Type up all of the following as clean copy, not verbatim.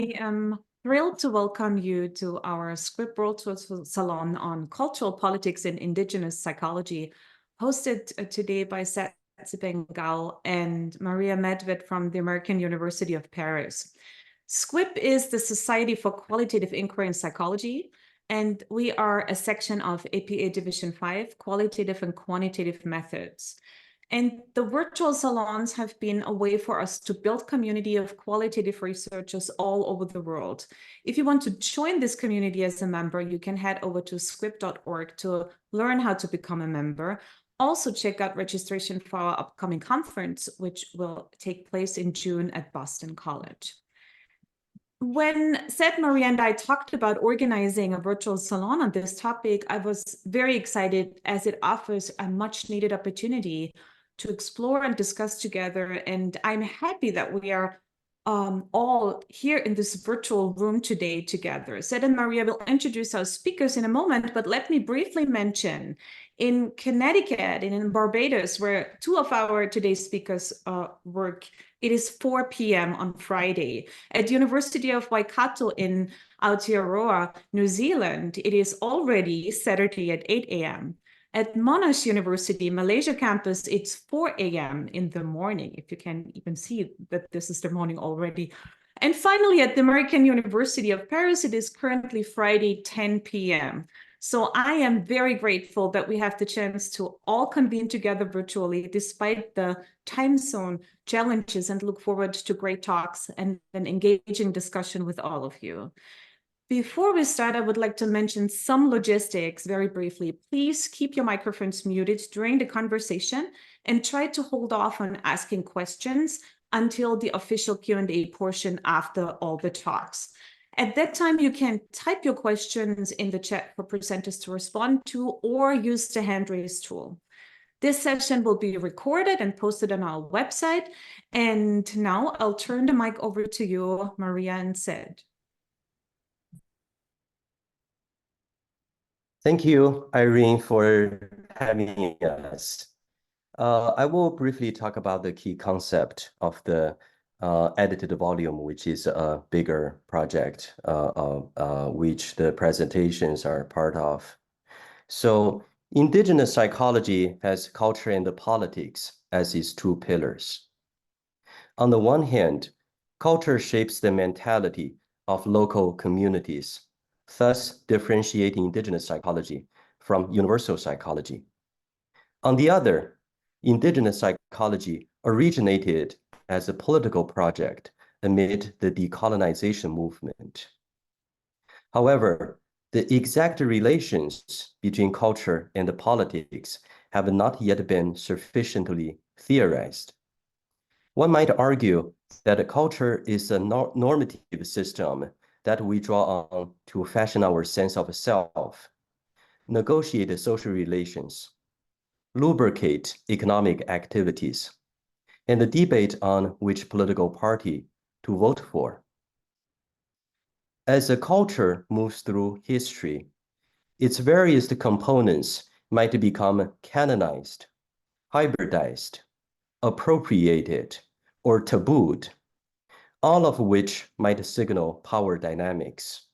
am thrilled to welcome you to our SQIP Virtual Salon on Cultural Politics and Indigenous Psychology, hosted today by Zhipeng and Maria Medved from the American University of Paris. SQIP is the Society for Qualitative Inquiry in Psychology, and we are a section of APA Division 5, Qualitative and Quantitative Methods. And the virtual salons have been a way for us to build community of qualitative researchers all over the world. If you want to join this community as a member, you can head over to squip.org to learn how to become a member. Also check out registration for our upcoming conference, which will take place in June at Boston College. When Seth, Maria, and I talked about organizing a virtual salon on this topic, I was very excited as it offers a much needed opportunity to explore and discuss together. And I'm happy that we are all here in this virtual room today together. Seth and Maria will introduce our speakers in a moment, but let me briefly mention in Connecticut and in Barbados, where two of our today's speakers work, it is 4 p.m. on Friday. At the University of Waikato in Aotearoa, New Zealand, it is already Saturday at 8 a.m. At Monash University, Malaysia campus, it's 4 a.m. in the morning, if you can even see that this is the morning already. And finally, at the American University of Paris, it is currently Friday, 10 p.m. So I am very grateful that we have the chance to all convene together virtually despite the time zone challenges, and look forward to great talks and an engaging discussion with all of you. Before we start, I would like to mention some logistics very briefly. Please keep your microphones muted during the conversation and try to hold off on asking questions until the official Q&A portion after all the talks. At that time, you can type your questions in the chat for presenters to respond to, or use the hand raise tool. This session will be recorded and posted on our website. And now I'll turn the mic over to you, Maria and Sid. Thank you, Irene, for having us. I will briefly talk about the key concept of the edited volume, which is a bigger project which the presentations are part of. So indigenous psychology has culture and politics as its two pillars. On the one hand, culture shapes the mentality of local communities, thus differentiating indigenous psychology from universal psychology. On the other, indigenous psychology originated as a political project amid the decolonization movement. However, the exact relations between culture and politics have not yet been sufficiently theorized. One might argue that culture is a normative system that we draw on to fashion our sense of self, negotiate social relations, lubricate economic activities, and the debate on which political party to vote for. As a culture moves through history, its various components might become canonized, hybridized, appropriated, or tabooed, all of which might signal power dynamics.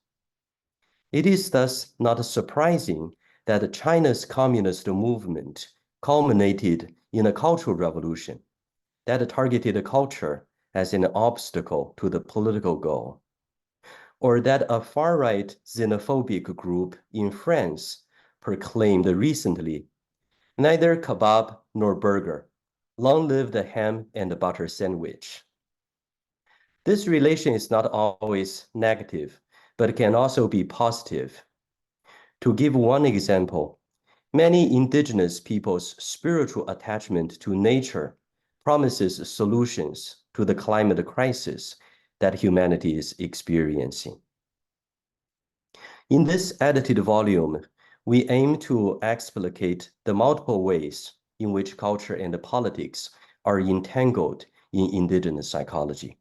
It is thus not surprising that China's communist movement culminated in a cultural revolution that targeted culture as an obstacle to the political goal, or that a far-right xenophobic group in France proclaimed recently, "Neither kebab nor burger, long live the ham and butter sandwich." This relation is not always negative, but can also be positive. To give one example, many indigenous people's spiritual attachment to nature promises solutions to the climate crisis that humanity is experiencing. In this edited volume, we aim to explicate the multiple ways in which culture and politics are entangled in indigenous psychology.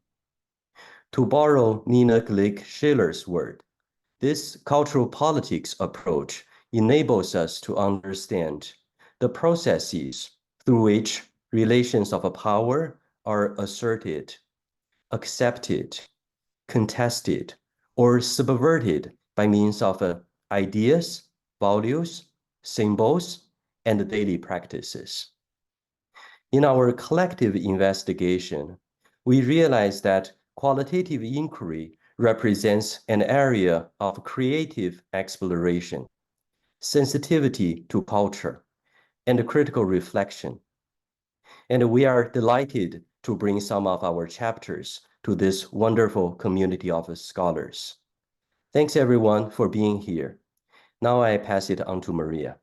To borrow Nina Glick-Schiller's word, this cultural politics approach enables us to understand the processes through which relations of power are asserted, accepted, contested, or subverted by means of ideas, values, symbols, and daily practices. In our collective investigation, we realize that qualitative inquiry represents an area of creative exploration, sensitivity to culture, and critical reflection. And we are delighted to bring some of our chapters to this wonderful community of scholars. Thanks everyone for being here. Now I pass it on to Maria.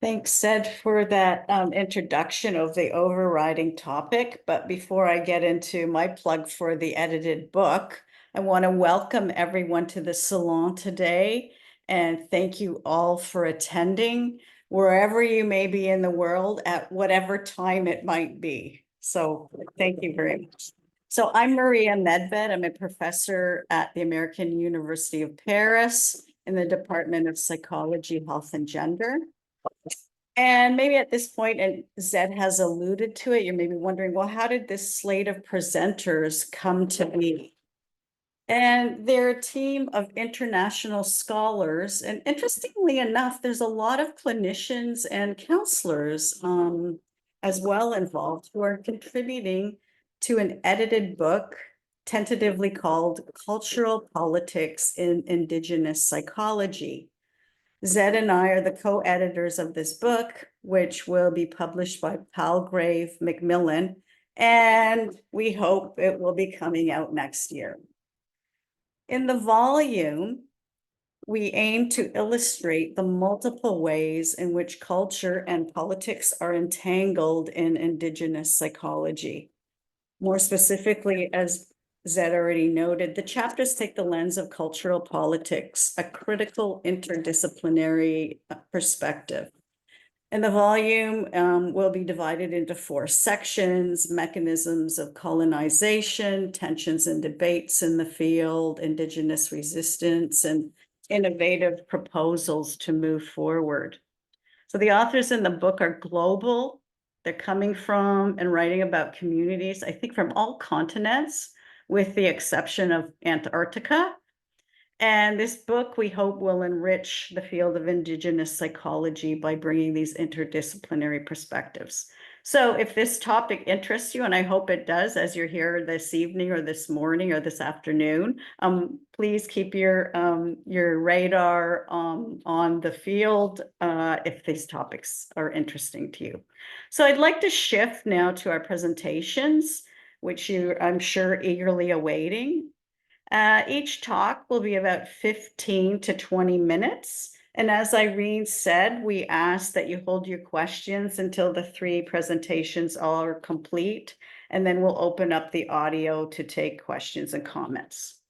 Thanks, Zed, for that introduction of the overriding topic. But before I get into my plug for the edited book, I want to welcome everyone to the salon today. And thank you all for attending, wherever you may be in the world at whatever time it might be. So thank you very much. So I'm Maria Medved. I'm a professor at the American University of Paris in the Department of Psychology, Health, and Gender. And maybe at this point, and Zed has alluded to it, you're maybe wondering, well, how did this slate of presenters come to be? And they're a team of international scholars. And interestingly enough, there's a lot of clinicians and counselors as well involved who are contributing to an edited book tentatively called Cultural Politics in Indigenous Psychology. Zed and I are the co-editors of this book, which will be published by Palgrave Macmillan, and we hope it will be coming out next year. In the volume, we aim to illustrate the multiple ways in which culture and politics are entangled in Indigenous psychology. More specifically, as Zed already noted, the chapters take the lens of cultural politics, a critical interdisciplinary perspective. And the volume will be divided into 4 sections: mechanisms of colonization, tensions and debates in the field, Indigenous resistance, and innovative proposals to move forward. So the authors in the book are global. They're coming from and writing about communities, I think, from all continents, with the exception of Antarctica. And this book, we hope, will enrich the field of Indigenous psychology by bringing these interdisciplinary perspectives. So if this topic interests you, and I hope it does as you're here this evening or this morning or this afternoon, please keep your radar on the field if these topics are interesting to you. So I'd like to shift now to our presentations, which I'm sure eagerly awaiting. Each talk will be about 15 to 20 minutes. And as Irene said, we ask that you hold your questions until the 3 presentations are complete, and then we'll open up the audio to take questions and comments.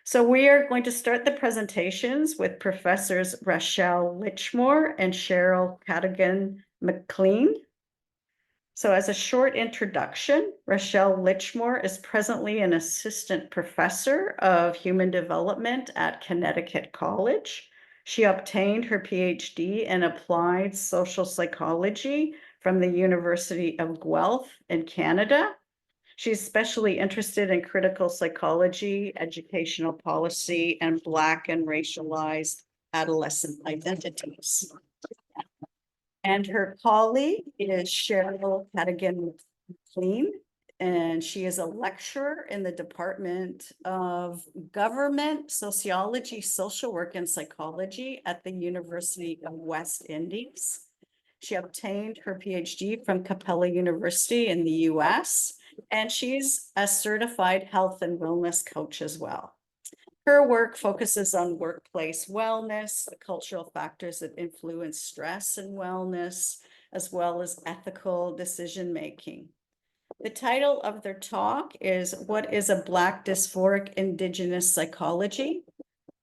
So we are going to start the presentations with Professors Rashelle Litchmore and Cheryl Cadogan-McClean. So as a short introduction, Rashelle Litchmore is presently an assistant professor of human development at Connecticut College. She obtained her PhD in applied social psychology from the University of Guelph in Canada. She's especially interested in critical psychology, educational policy, and Black and racialized adolescent identities. And her colleague is Cheryl Cadogan-McClean, and she is a lecturer in the Department of Government, Sociology, Social Work, and Psychology at the University of West Indies. She obtained her PhD from Capella University in the US, and she's a certified health and wellness coach as well. Her work focuses on workplace wellness, the cultural factors that influence stress and wellness, as well as ethical decision-making. The title of their talk is "What is a Black Diasporic Indigenous Psychology?"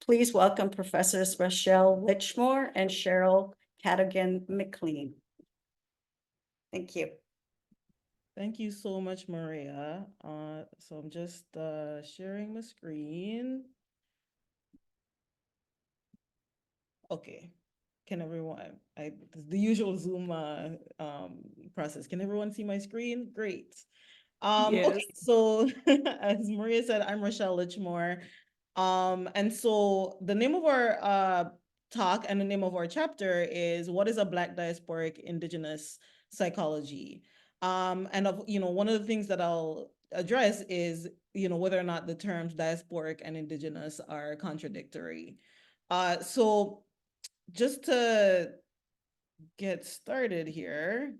Please welcome Professors Rashelle Litchmore and Cheryl Cadogan-McClean. Thank you. Thank you so much, Maria. So I'm just sharing my screen. Okay, can everyone, the usual Zoom process. Can everyone see my screen? Great. Yes. Okay, so as Maria said, I'm Rashelle Litchmore. And so the name of our talk and the name of our chapter is What is a Black Diasporic Indigenous Psychology? And one of the things that I'll address is, whether or not the terms diasporic and indigenous are contradictory. So just to get started here,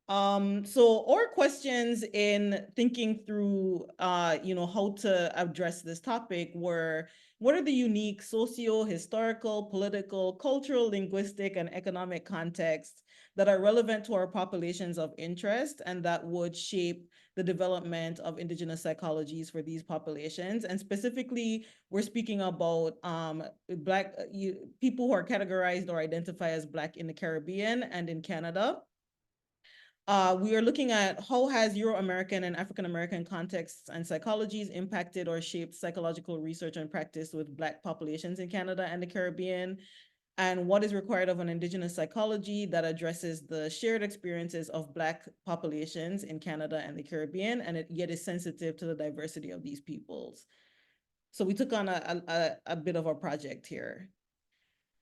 so our questions in thinking through, how to address this topic were, what are the unique socio-historical, political, cultural, linguistic, and economic contexts that are relevant to our populations of interest and that would shape the development of indigenous psychologies for these populations? And specifically, we're speaking about Black people who are categorized or identify as Black in the Caribbean and in Canada. We are looking at how has Euro-American and African-American contexts and psychologies impacted or shaped psychological research and practice with Black populations in Canada and the Caribbean, and what is required of an Indigenous psychology that addresses the shared experiences of Black populations in Canada and the Caribbean, and yet is sensitive to the diversity of these peoples. So we took on a bit of a project here.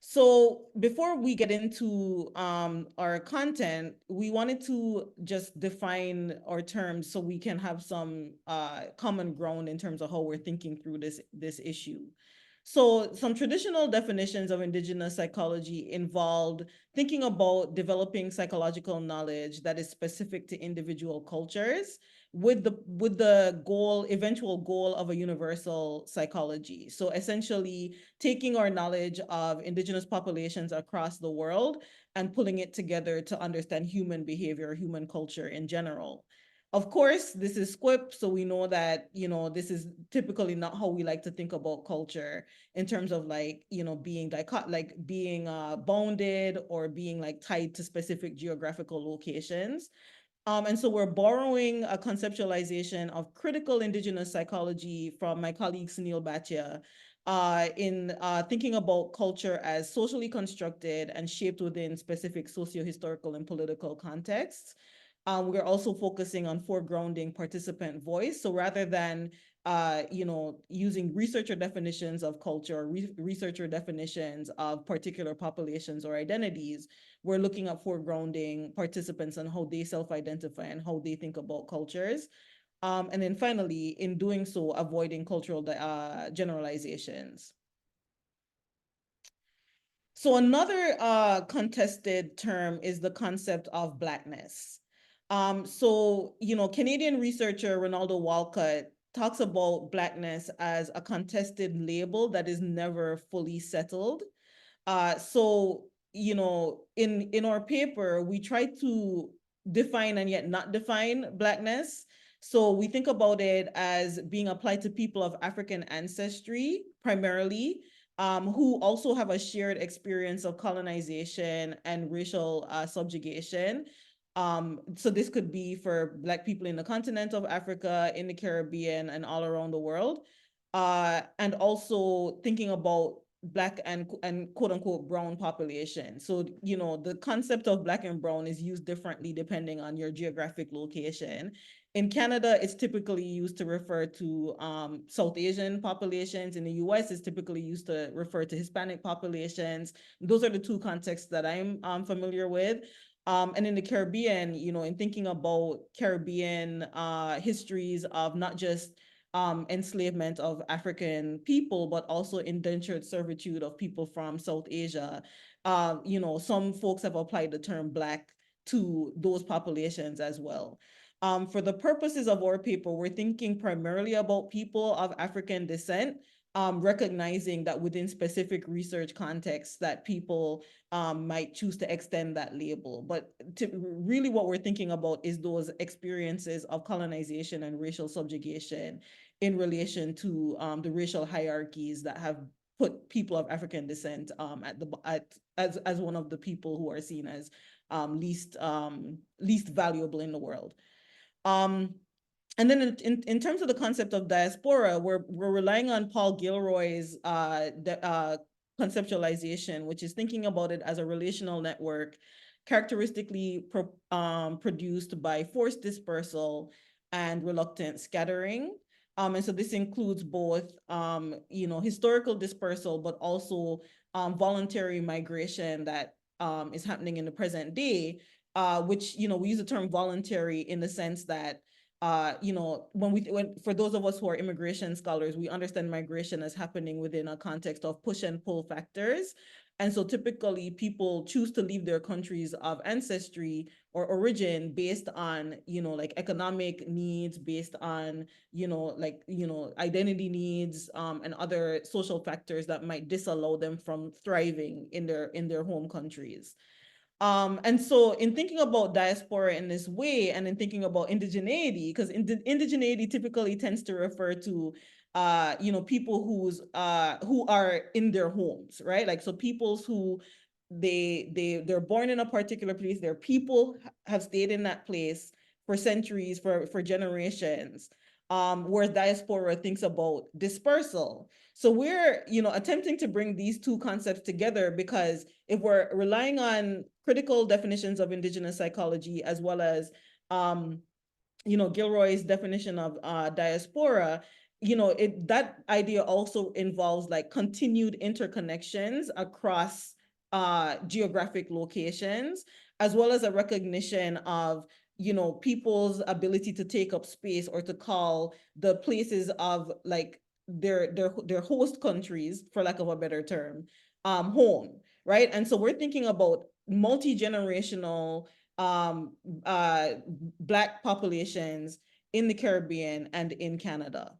So before we get into our content, we wanted to just define our terms so we can have some common ground in terms of how we're thinking through this issue. So some traditional definitions of Indigenous psychology involved thinking about developing psychological knowledge that is specific to individual cultures with the eventual goal of a universal psychology. So essentially taking our knowledge of Indigenous populations across the world and pulling it together to understand human behavior, human culture in general. Of course, this is SQIP, so we know that, this is typically not how we like to think about culture in terms of being bounded or being tied to specific geographical locations. And so we're borrowing a conceptualization of critical Indigenous psychology from my colleague Sunil Bhatia in thinking about culture as socially constructed and shaped within specific socio-historical and political contexts. We're also focusing on foregrounding participant voice. So rather than using researcher definitions of culture, or researcher definitions of particular populations or identities, we're looking at foregrounding participants and how they self-identify and how they think about cultures. And then finally, in doing so, avoiding cultural generalizations. So another contested term is the concept of Blackness. So, Canadian researcher Ronaldo Walcott talks about Blackness as a contested label that is never fully settled. So, in our paper, we try to define and yet not define Blackness. So we think about it as being applied to people of African ancestry, primarily, who also have a shared experience of colonization and racial subjugation. So this could be for Black people in the continent of Africa, in the Caribbean, and all around the world. And also thinking about Black and quote unquote brown population. So, the concept of Black and brown is used differently depending on your geographic location. In Canada, it's typically used to refer to South Asian populations. In the US, it's typically used to refer to Hispanic populations. Those are the two contexts that I'm familiar with. And in the Caribbean, in thinking about Caribbean histories of not just enslavement of African people, but also indentured servitude of people from South Asia. Some folks have applied the term Black to those populations as well. For the purposes of our paper, we're thinking primarily about people of African descent, recognizing that within specific research contexts that people might choose to extend that label. But really what we're thinking about is those experiences of colonization and racial subjugation in relation to the racial hierarchies that have put people of African descent as one of the people who are seen as least valuable in the world. And then in terms of the concept of diaspora, we're relying on Paul Gilroy's conceptualization, which is thinking about it as a relational network characteristically produced by forced dispersal and reluctant scattering. And so this includes both, historical dispersal, but also voluntary migration that is happening in the present day, which, we use the term voluntary in the sense that, for those of us who are immigration scholars, we understand migration as happening within a context of push and pull factors. And so typically people choose to leave their countries of ancestry or origin based on, like economic needs, based on, identity needs, and other social factors that might disallow them from thriving in their home countries. And so in thinking about diaspora in this way, and in thinking about indigeneity, because indigeneity typically tends to refer to people who are in their homes, right? Like, so peoples who they're born in a particular place, their people have stayed in that place for centuries, for generations. Whereas diaspora thinks about dispersal. So we're, attempting to bring these two concepts together, because if we're relying on critical definitions of Indigenous psychology, as well as, Gilroy's definition of diaspora, that idea also involves like continued interconnections across geographic locations, as well as a recognition of people's ability to take up space, or to call the places of like their host countries, for lack of a better term, home, right? And so we're thinking about multi-generational Black populations in the Caribbean and in Canada.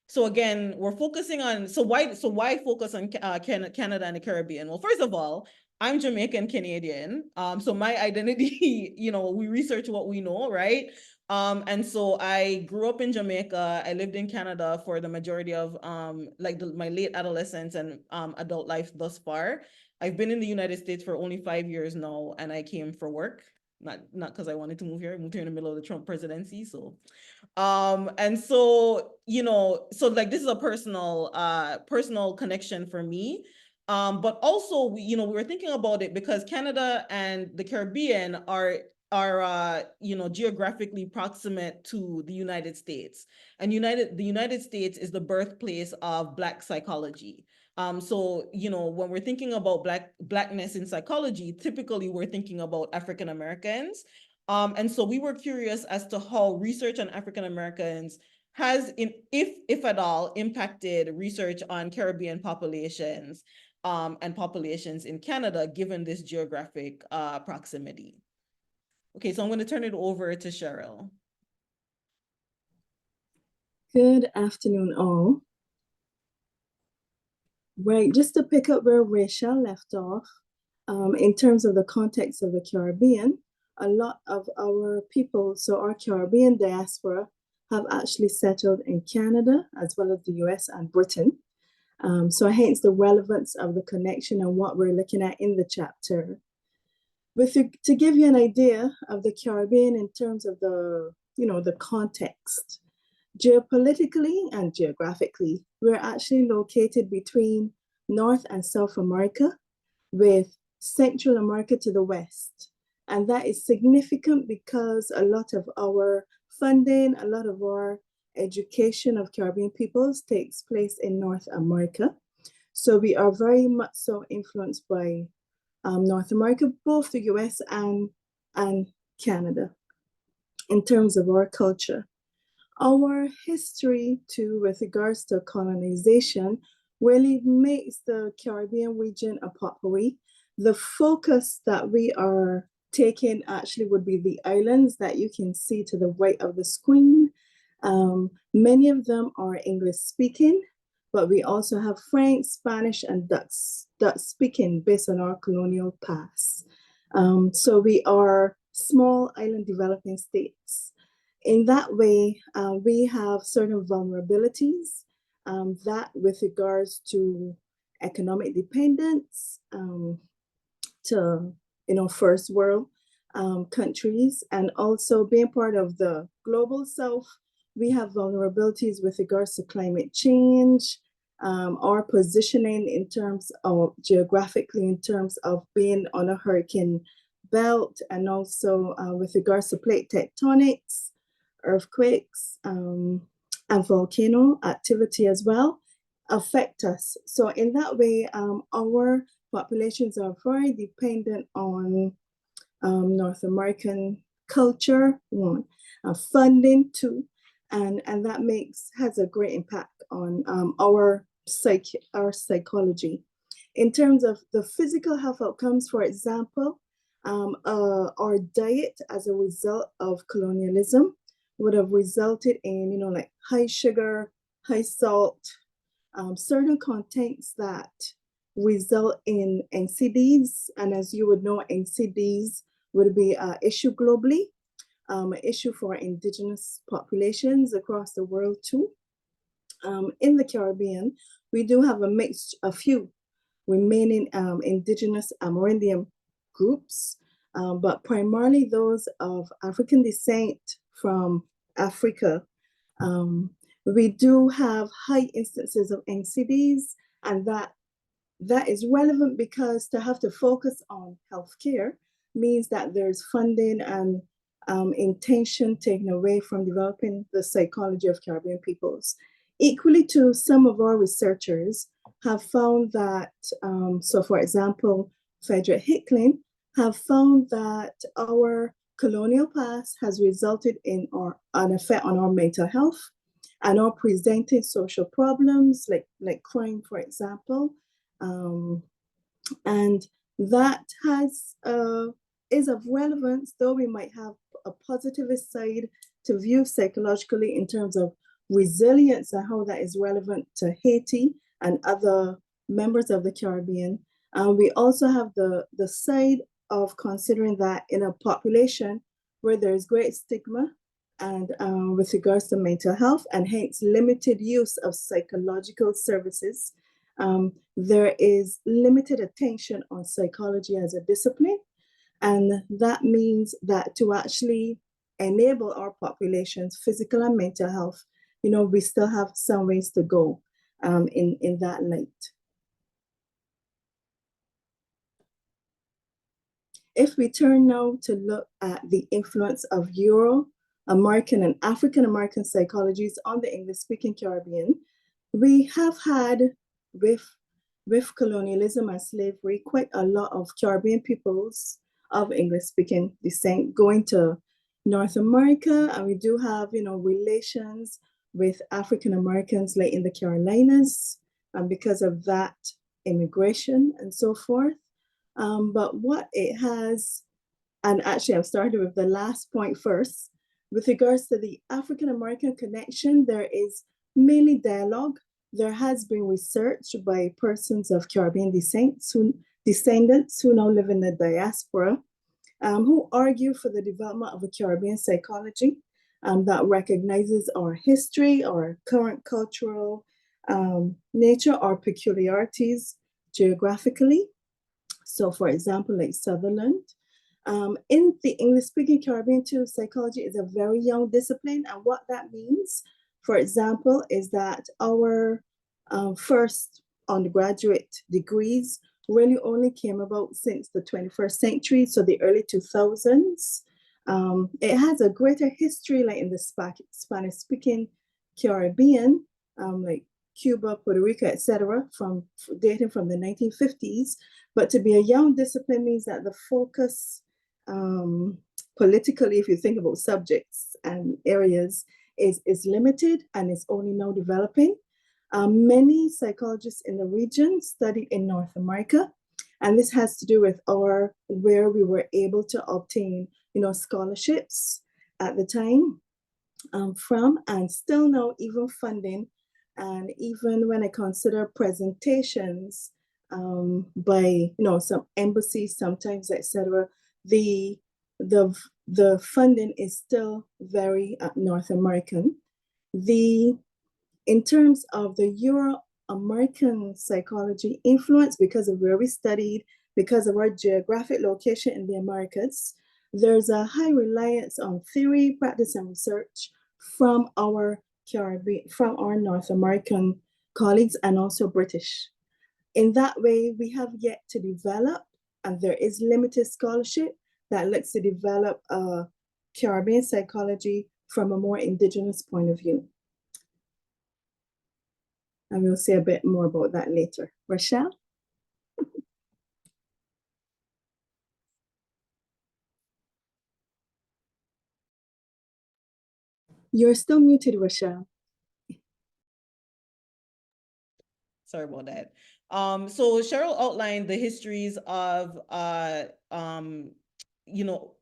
So again, we're focusing on, so why focus on Canada and the Caribbean? Well, first of all, I'm Jamaican Canadian. So my identity, we research what we know, right? And so I grew up in Jamaica. I lived in Canada for the majority of my late adolescence and adult life thus far. I've been in the United States for only 5 years now, and I came for work, not because I wanted to move here. I moved here in the middle of the Trump presidency, so. And so, so like this is a personal connection for me. But also, we were thinking about it because Canada and the Caribbean are geographically proximate to the United States, and the United States is the birthplace of Black psychology. So, when we're thinking about Blackness in psychology, typically we're thinking about African Americans. And so we were curious as to how research on African Americans has, if at all, impacted research on Caribbean populations and populations in Canada, given this geographic proximity. Okay, so I'm going to turn it over to Cheryl. Good afternoon, all. Right, just to pick up where Rashelle left off, in terms of the context of the Caribbean, a lot of our people, so our Caribbean diaspora, have actually settled in Canada, as well as the US and Britain. So hence the relevance of the connection and what we're looking at in the chapter. To give you an idea of the Caribbean in terms of the context, geopolitically and geographically, we're actually located between North and South America, with Central America to the west. And that is significant because a lot of our funding, a lot of our education of Caribbean peoples takes place in North America. So we are very much so influenced by North America, both the US and Canada, in terms of our culture. Our history too, with regards to colonization, really makes the Caribbean region a potpourri. The focus that we are taking actually would be the islands that you can see to the right of the screen. Many of them are English speaking, but we also have French, Spanish, and Dutch speaking based on our colonial past. So we are small island developing states. In that way, we have certain vulnerabilities that with regards to economic dependence, to first world countries, and also being part of the global south, we have vulnerabilities with regards to climate change, our positioning in terms of geographically, in terms of being on a hurricane belt, and also with regards to plate tectonics, earthquakes, and volcano activity as well, affect us. So in that way, our populations are very dependent on North American culture, one, funding, two, and that has a great impact on our psychology. In terms of the physical health outcomes, for example, our diet as a result of colonialism would have resulted in, like high sugar, high salt, certain contents that result in NCDs. And as you would know, NCDs would be an issue globally, an issue for Indigenous populations across the world too. In the Caribbean, we do have a few remaining Indigenous Amerindian groups, but primarily those of African descent from Africa. We do have high instances of NCDs, and that is relevant because to have to focus on healthcare means that there's funding and intention taken away from developing the psychology of Caribbean peoples. Equally to some of our researchers have found that, so for example, Frederick Hicklin have found that our colonial past has resulted in an effect on our mental health and our presenting social problems like crime, for example. And that is of relevance, though we might have a positivist side to view psychologically in terms of resilience and how that is relevant to Haiti and other members of the Caribbean. We also have the side of considering that in a population where there's great stigma and with regards to mental health and hence limited use of psychological services, there is limited attention on psychology as a discipline. And that means that to actually enable our population's physical and mental health, we still have some ways to go in that light. If we turn now to look at the influence of Euro-American and African-American psychologies on the English-speaking Caribbean, we have had, with colonialism and slavery, quite a lot of Caribbean peoples of English-speaking descent going to North America, and we do have, relations with African Americans like in the Carolinas, and because of that, immigration and so forth. But what it has, and actually I'm starting with the last point first, with regards to the African American connection, there is mainly dialogue. There has been research by persons of Caribbean descendants who now live in the diaspora, who argue for the development of a Caribbean psychology that recognizes our history, our current cultural nature, our peculiarities geographically. So for example, like Sutherland. In the English-speaking Caribbean too, psychology is a very young discipline. And what that means, for example, is that our first undergraduate degrees really only came about since the 21st century, so the early 2000s. It has a greater history like in the Spanish-speaking Caribbean, like Cuba, Puerto Rico, etc., dating from the 1950s. But to be a young discipline means that the focus politically, if you think about subjects and areas, is limited and is only now developing. Many psychologists in the region studied in North America, and this has to do with where we were able to obtain, scholarships at the time from, and still now even funding, and even when I consider presentations by, some embassies sometimes, etc., the funding is still very North American. In terms of the Euro-American psychology influence, because of where we studied, because of our geographic location in the Americas, there's a high reliance on theory, practice, and research from our Caribbean, from our North American colleagues and also British. In that way, we have yet to develop, and there is limited scholarship that looks to develop Caribbean psychology from a more Indigenous point of view. And we'll say a bit more about that later. Rashelle? You're still muted, Rashelle. Sorry about that. So Cheryl outlined the histories of, you know,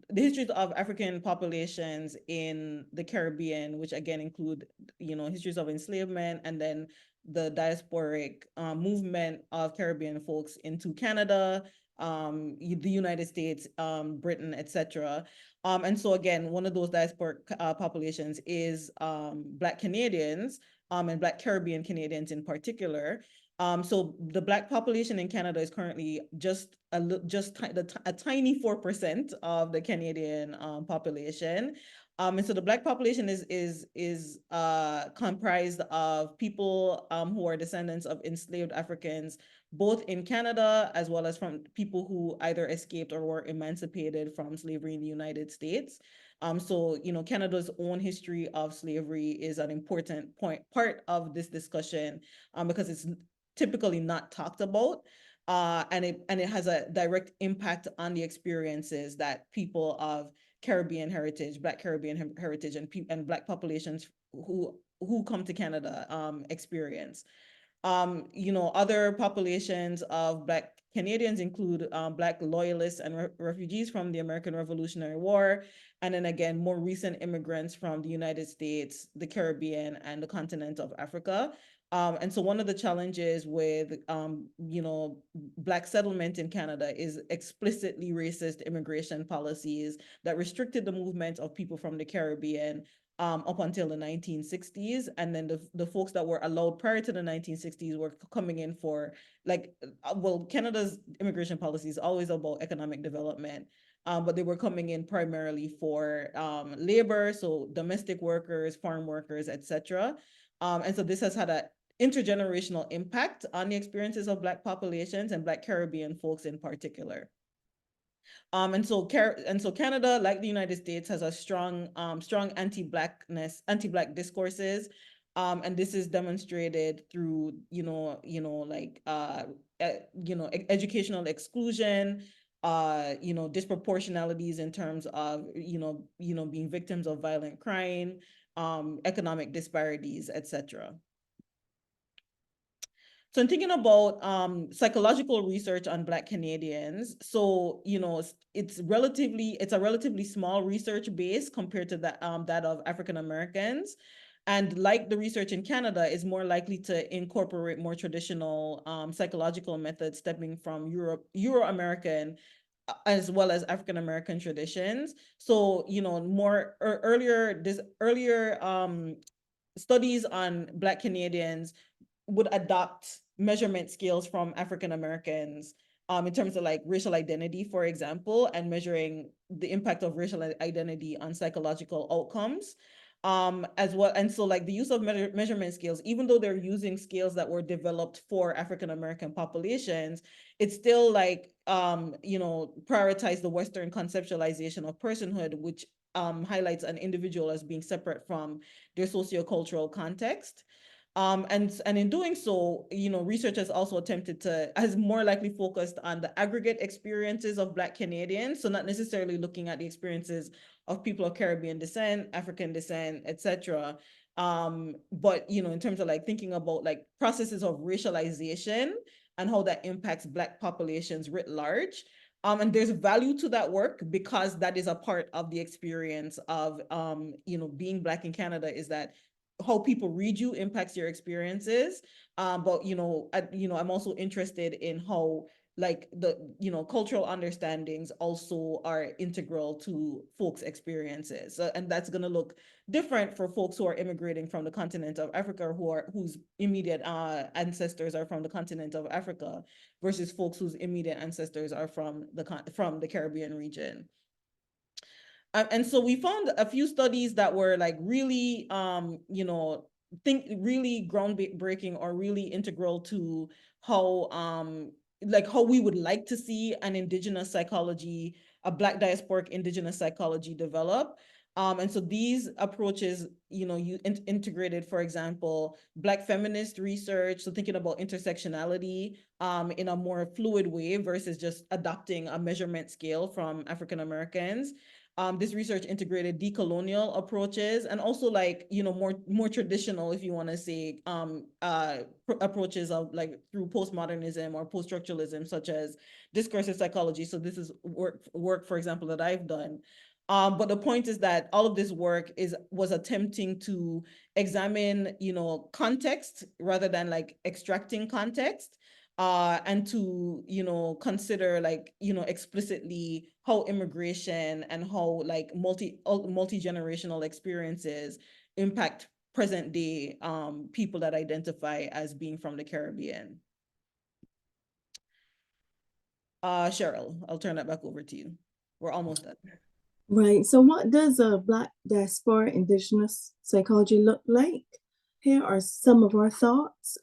the histories of African populations in the Caribbean, which again include, you know, histories of enslavement and then the diasporic movement of Caribbean folks into Canada, the United States, Britain, etc. And so again, one of those diasporic populations is Black Canadians, and Black Caribbean Canadians in particular. So the Black population in Canada is currently just a tiny 4% of the Canadian population. And so the Black population is comprised of people who are descendants of enslaved Africans, both in Canada as well as from people who either escaped or were emancipated from slavery in the United States. So, you know, Canada's own history of slavery is an important part of this discussion because it's typically not talked about, and it has a direct impact on the experiences that people of Caribbean heritage, Black Caribbean heritage, and Black populations who come to Canada experience. You know, other populations of Black Canadians include Black loyalists and refugees from the American Revolutionary War, and then again, more recent immigrants from the United States, the Caribbean, and the continent of Africa. And so one of the challenges with, you know, Black settlement in Canada is explicitly racist immigration policies that restricted the movement of people from the Caribbean up until the 1960s. And then the folks that were allowed prior to the 1960s were coming in for, like, well, Canada's immigration policy is always about economic development, but they were coming in primarily for labor, so domestic workers, farm workers, etc. And so this has had an intergenerational impact on the experiences of Black populations and Black Caribbean folks in particular. And so Canada, like the United States, has a strong anti-Black discourses, and this is demonstrated through educational exclusion, disproportionalities in terms of being victims of violent crime, economic disparities, etc. So in thinking about psychological research on Black Canadians, so, you know, it's a relatively small research base compared to that of African Americans. And like the research in Canada, is more likely to incorporate more traditional psychological methods stemming from Euro-American as well as African American traditions. So, you know, earlier studies on Black Canadians would adopt measurement scales from African Americans in terms of like racial identity, for example, and measuring the impact of racial identity on psychological outcomes as well. And so like the use of measurement scales, even though they're using scales that were developed for African American populations, it's still like, prioritize the Western conceptualization of personhood, which highlights an individual as being separate from their sociocultural context. And in doing so, you know, researchers also has more likely focused on the aggregate experiences of Black Canadians. So not necessarily looking at the experiences of people of Caribbean descent, African descent, etc. But, you know, in terms of like thinking about like processes of racialization and how that impacts Black populations writ large. And there's value to that work because that is a part of the experience of, being Black in Canada, is that how people read you impacts your experiences. But, I'm also interested in how like the, cultural understandings also are integral to folks' experiences. And that's going to look different for folks who are immigrating from the continent of Africa, whose immediate ancestors are from the continent of Africa, versus folks whose immediate ancestors are from the Caribbean region. And so we found a few studies that were like really, really groundbreaking or really integral to how how we would like to see an Indigenous psychology, a Black diasporic Indigenous psychology develop. And so these approaches, you integrated, for example, Black feminist research, so thinking about intersectionality in a more fluid way versus just adopting a measurement scale from African Americans. This research integrated decolonial approaches and also more traditional, if you want to say, approaches of through postmodernism or post-structuralism, such as discursive psychology. So this is work, for example, that I've done. But the point is that all of this work was attempting to examine, context rather than extracting context, and to, consider explicitly how immigration and how multi-generational experiences impact present day people that identify as being from the Caribbean. Cheryl, I'll turn that back over to you. We're almost done. Right. So what does a Black diaspora Indigenous psychology look like? Here are some of our thoughts.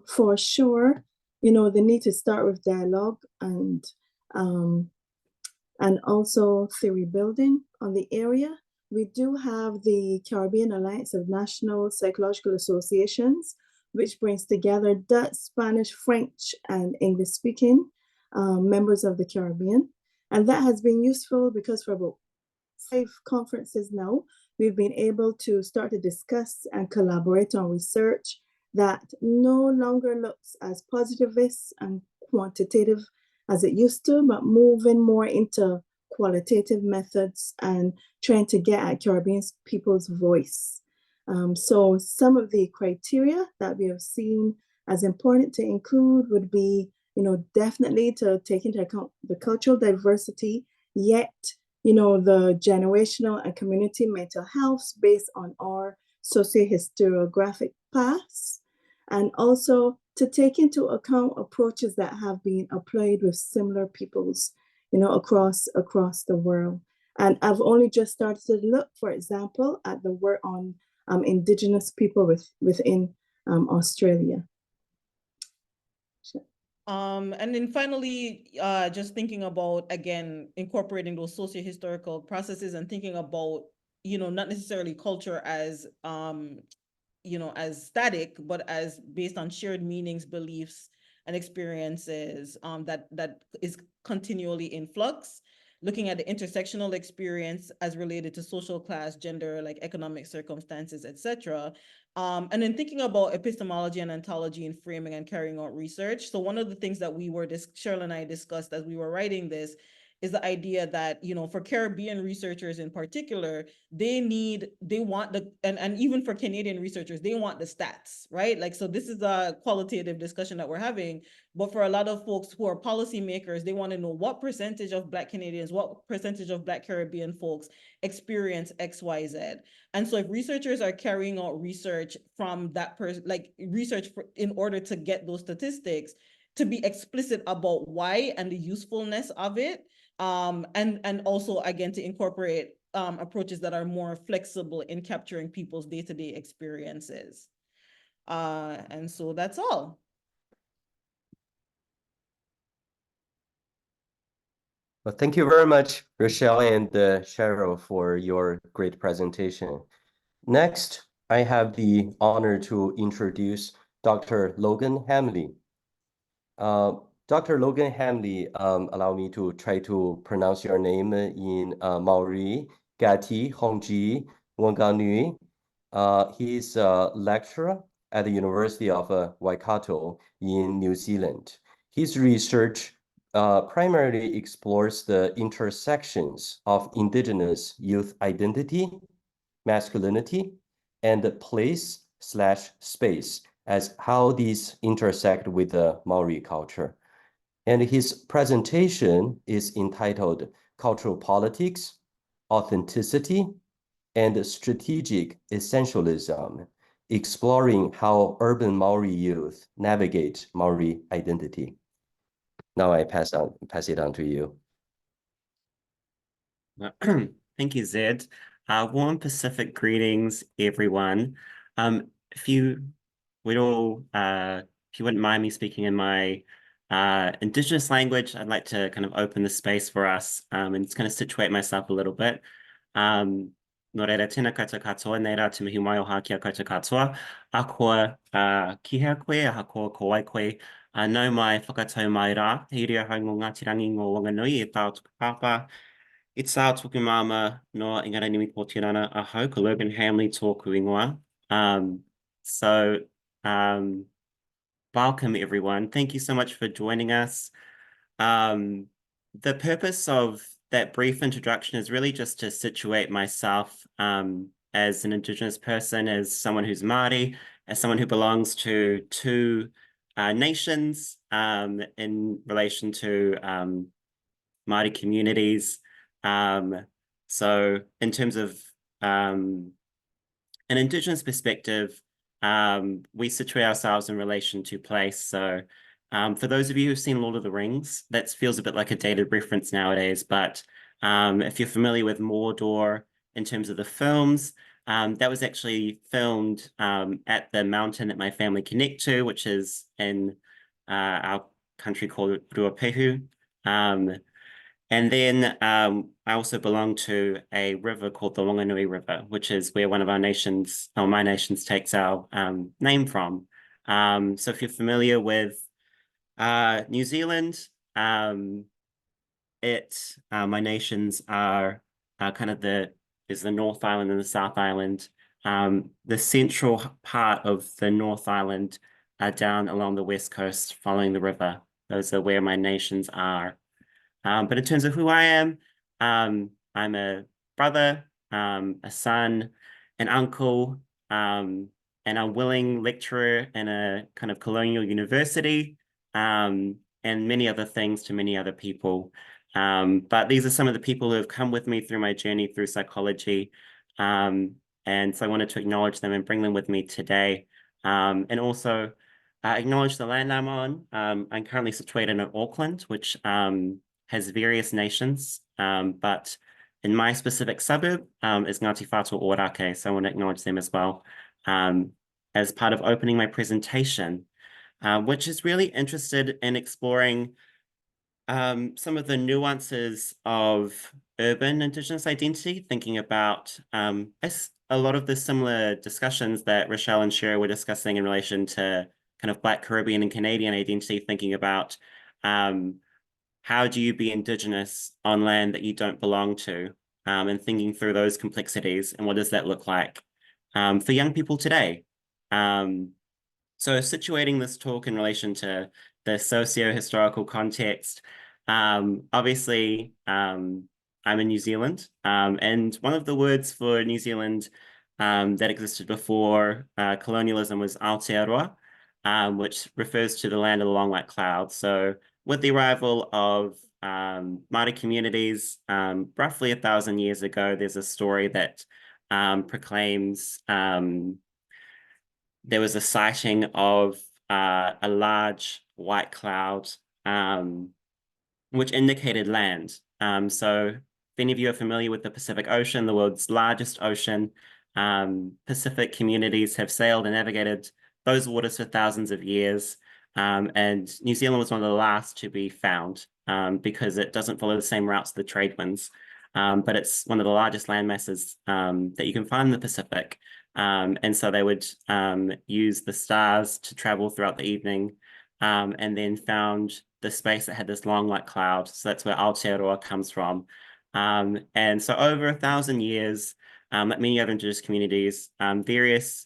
For sure, the need to start with dialogue and also theory building on the area. We do have the Caribbean Alliance of National Psychological Associations, which brings together Dutch, Spanish, French, and English-speaking members of the Caribbean. And that has been useful because for about 5 conferences now, we've been able to start to discuss and collaborate on research that no longer looks as positivist and quantitative as it used to, but moving more into qualitative methods and trying to get at Caribbean people's voice. So some of the criteria that we have seen as important to include would be, definitely to take into account the cultural diversity, yet the generational and community mental health based on our socio-historiographic paths, and also to take into account approaches that have been applied with similar peoples, across the world. And I've only just started to look, for example, at the work on Indigenous people within Australia. And then finally, just thinking about, again, incorporating those socio-historical processes and thinking about, not necessarily culture as, as static, but as based on shared meanings, beliefs, and experiences that is continually in flux. Looking at the intersectional experience as related to social class, gender, economic circumstances, etc. And then thinking about epistemology and ontology in framing and carrying out research. So one of the things that Cheryl and I discussed as we were writing this is the idea that, for Caribbean researchers in particular, and even for Canadian researchers, they want the stats, right? So this is a qualitative discussion that we're having, but for a lot of folks who are policymakers, they want to know what percentage of Black Canadians, what percentage of Black Caribbean folks experience X, Y, Z. And so if researchers are carrying out research from that in order to get those statistics, to be explicit about why and the usefulness of it, and also, again, to incorporate approaches that are more flexible in capturing people's day-to-day experiences. And so that's all. Well, thank you very much, Rashelle and Cheryl, for your great presentation. Next, I have the honor to introduce Dr. Logan Hamley. Dr. Logan Hamley, allow me to try to pronounce your name in Maori, Gati, Hongji, Wanganui. He is a lecturer at the University of Waikato in New Zealand. His research primarily explores the intersections of Indigenous youth identity, masculinity, and place/space as how these intersect with the Maori culture. And his presentation is entitled Cultural Politics, Authenticity, and Strategic Essentialism, exploring how urban Maori youth navigate Maori identity. Now I pass it on to you. Thank you, Zed. Warm Pacific greetings, everyone. if you would all, if you wouldn't mind me speaking in my Indigenous language, I'd like to kind of open the space for us and just kind of situate myself a little bit. No reira, tēnā koutou katoa, nei rā te mihi mai o hā kia koutou katoa. A koa kihea koe, a koa ko ai koe. Nau mai whakatau mai rā, hei rea hau ngō Ngāti Rangi ngō Wanganui e tāo tuku pāpā. I tāo tuku māma no Ingaranimi Pōtirana a hau, ko Logan Hamley tōku ingoa. So, welcome everyone. Thank you so much for joining us. The purpose of that brief introduction is really just to situate myself as an Indigenous person, as someone who's Māori, as someone who belongs to two nations in relation to Māori communities. So in terms of an Indigenous perspective, we situate ourselves in relation to place. So for those of you who've seen Lord of the Rings, that feels a bit like a dated reference nowadays, but if you're familiar with Mordor in terms of the films, that was actually filmed at the mountain that my family connect to, which is in our country called Ruapehu. And then I also belong to a river called the Wanganui River, which is where one of our nations, or my nations, takes our name from. So if you're familiar with New Zealand, my nations are kind of there's the North Island and the South Island. The central part of the North Island are down along the west coast following the river. Those are where my nations are. But in terms of who I am, I'm a brother, a son, an uncle, and a willing lecturer in a kind of colonial university, and many other things to many other people. But these are some of the people who have come with me through my journey through psychology. And so I wanted to acknowledge them and bring them with me today. And also acknowledge the land I'm on. I'm currently situated in Auckland, which has various nations, but in my specific suburb is Ngāti Whātua Ōrākei, so I want to acknowledge them as well as part of opening my presentation, which is really interested in exploring some of the nuances of urban Indigenous identity, thinking about a lot of the similar discussions that Rashelle and Cheryl were discussing in relation to kind of Black, Caribbean, and Canadian identity, thinking about how do you be Indigenous on land that you don't belong to, and thinking through those complexities and what does that look like for young people today. So situating this talk in relation to the socio-historical context, obviously I'm in New Zealand, and one of the words for New Zealand that existed before colonialism was Aotearoa, which refers to the land of the long white cloud. So with the arrival of Māori communities roughly 1,000 years ago, there's a story that proclaims there was a sighting of a large white cloud, which indicated land. So if any of you are familiar with the Pacific Ocean, the world's largest ocean, Pacific communities have sailed and navigated those waters for thousands of years. And New Zealand was one of the last to be found because it doesn't follow the same routes the trade winds, but it's one of the largest land masses that you can find in the Pacific. And so they would use the stars to travel throughout the evening and then found the space that had this long white cloud. So that's where Aotearoa comes from. And so over 1,000 years, like many other Indigenous communities, various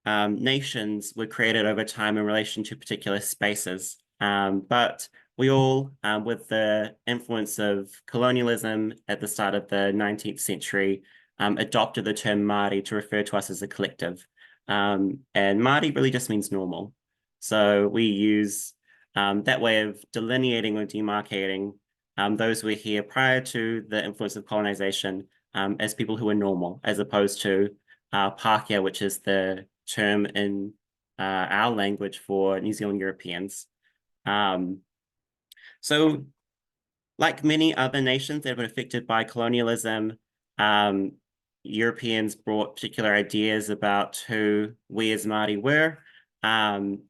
nations were created over time in relation to particular spaces. But we all, with the influence of colonialism at the start of the 19th century, adopted the term Māori to refer to us as a collective. And Māori really just means normal. So we use that way of delineating or demarcating those who were here prior to the influence of colonization as people who are normal, as opposed to Pākehā, which is the term in our language for New Zealand Europeans. So like many other nations that have been affected by colonialism, Europeans brought particular ideas about who we as Māori were. And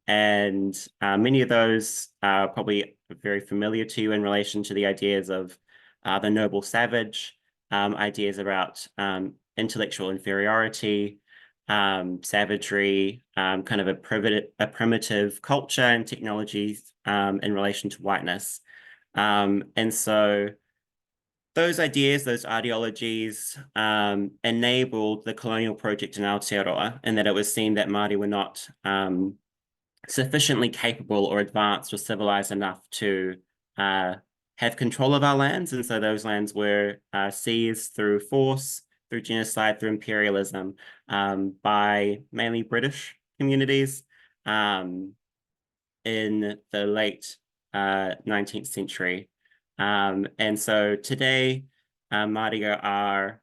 many of those are probably very familiar to you in relation to the ideas of the noble savage, ideas about intellectual inferiority, savagery, kind of a primitive culture and technologies in relation to whiteness. And so those ideas, those ideologies enabled the colonial project in Aotearoa, and that it was seen that Māori were not sufficiently capable or advanced or civilized enough to have control of our lands. And so those lands were seized through force, through genocide, through imperialism by mainly British communities in the late 19th century. And so today, Māori are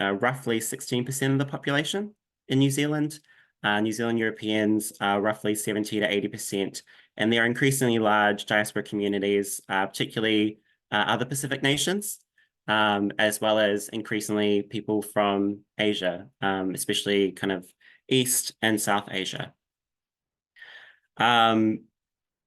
roughly 16% of the population in New Zealand. New Zealand Europeans are roughly 70 to 80%, and there are increasingly large diaspora communities, particularly other Pacific nations, as well as increasingly people from Asia, especially kind of East and South Asia.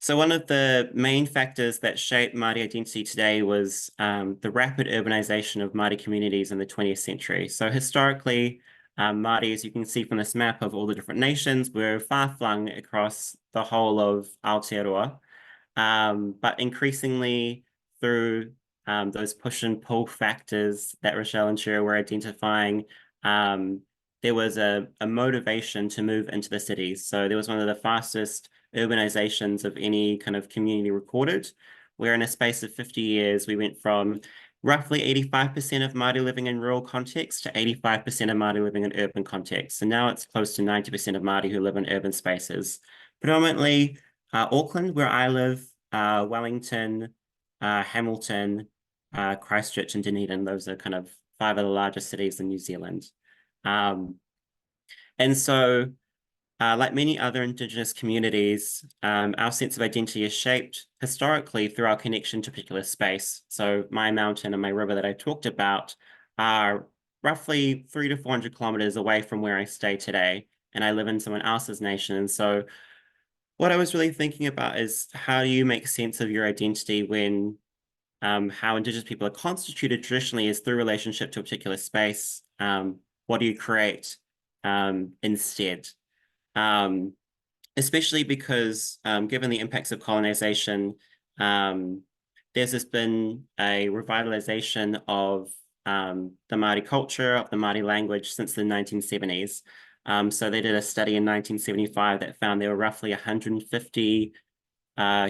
So one of the main factors that shaped Māori identity today was the rapid urbanization of Māori communities in the 20th century. So historically, Māori, as you can see from this map of all the different nations, were far-flung across the whole of Aotearoa. But increasingly through those push and pull factors that Rashelle and Cheryl were identifying, there was a motivation to move into the cities. So there was one of the fastest urbanizations of any kind of community recorded, where in a space of 50 years, we went from roughly 85% of Māori living in rural context to 85% of Māori living in urban context. And now it's close to 90% of Māori who live in urban spaces. Predominantly Auckland, where I live, Wellington, Hamilton, Christchurch, and Dunedin. Those are kind of 5 of the largest cities in New Zealand. And so, like many other Indigenous communities, our sense of identity is shaped historically through our connection to a particular space. So my mountain and my river that I talked about are roughly 300 to 400 kilometers away from where I stay today, and I live in someone else's nation. And so what I was really thinking about is how do you make sense of your identity when how Indigenous people are constituted traditionally is through relationship to a particular space. What do you create instead? Especially because given the impacts of colonization, there's been a revitalization of the Māori culture, of the Māori language since the 1970s. So they did a study in 1975 that found there were roughly 150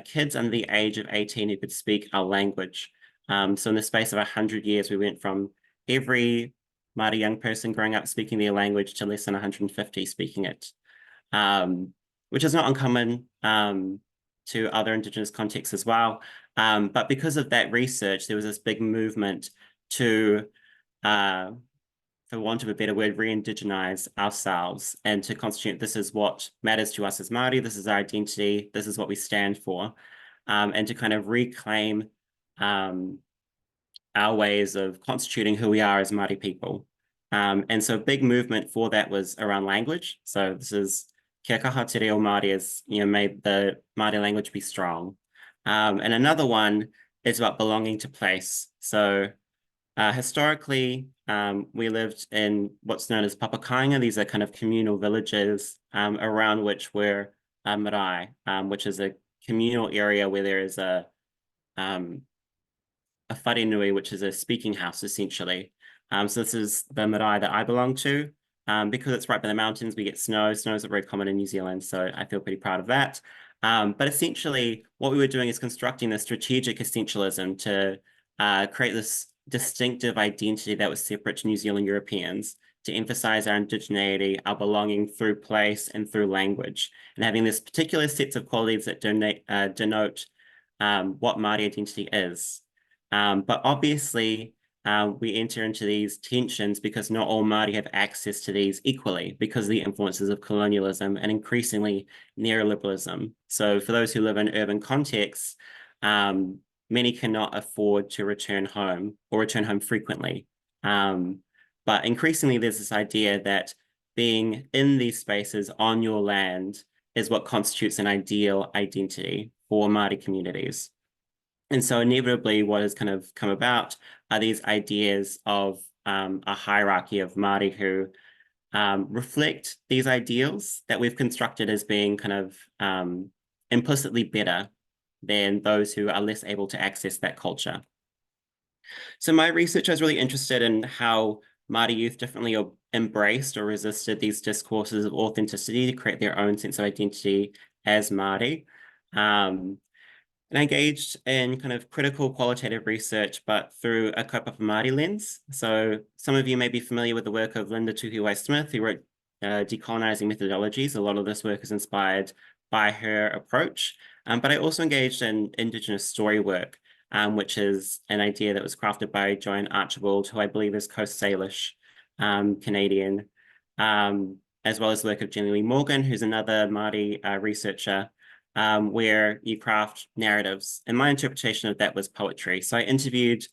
kids under the age of 18 who could speak our language. So in the space of 100 years, we went from every Māori young person growing up speaking their language to less than 150 speaking it. Which is not uncommon to other Indigenous contexts as well. But because of that research, there was this big movement to, for want of a better word, re-indigenize ourselves and to constitute this is what matters to us as Māori, this is our identity, this is what we stand for, and to kind of reclaim our ways of constituting who we are as Māori people. And so a big movement for that was around language. So this is Kia kaha te reo Māori is, made the Māori language be strong. And another one is about belonging to place. So historically, we lived in what's known as papakainga. These are kind of communal villages around which were marae, which is a communal area where there is a wharenui, which is a speaking house, essentially. So this is the marae that I belong to. Because it's right by the mountains, we get snow. Snows are very common in New Zealand, so I feel pretty proud of that. But essentially, what we were doing is constructing this strategic essentialism to create this distinctive identity that was separate to New Zealand Europeans, to emphasize our indigeneity, our belonging through place and through language, and having this particular sets of qualities that denote what Māori identity is. But obviously, we enter into these tensions because not all Māori have access to these equally because of the influences of colonialism and increasingly neoliberalism. So for those who live in urban contexts, many cannot afford to return home or return home frequently. But But increasingly, there's this idea that being in these spaces on your land is what constitutes an ideal identity for Māori communities. And so inevitably what has kind of come about are these ideas of a hierarchy of Māori who reflect these ideals that we've constructed as being kind of implicitly better than those who are less able to access that culture. So my research, I was really interested in how Māori youth differently embraced or resisted these discourses of authenticity to create their own sense of identity as Māori. And I engaged in kind of critical qualitative research, but through a kaupapa Māori lens. So some of you may be familiar with the work of Linda Tuhiwai-Smith, who wrote Decolonizing Methodologies. A lot of this work is inspired by her approach. But I also engaged in Indigenous story work, which is an idea that was crafted by Joanne Archibald, who I believe is Coast Salish Canadian, as well as the work of Jenny Lee Morgan, who's another Māori researcher, where you craft narratives. And my interpretation of that was poetry. So I interviewed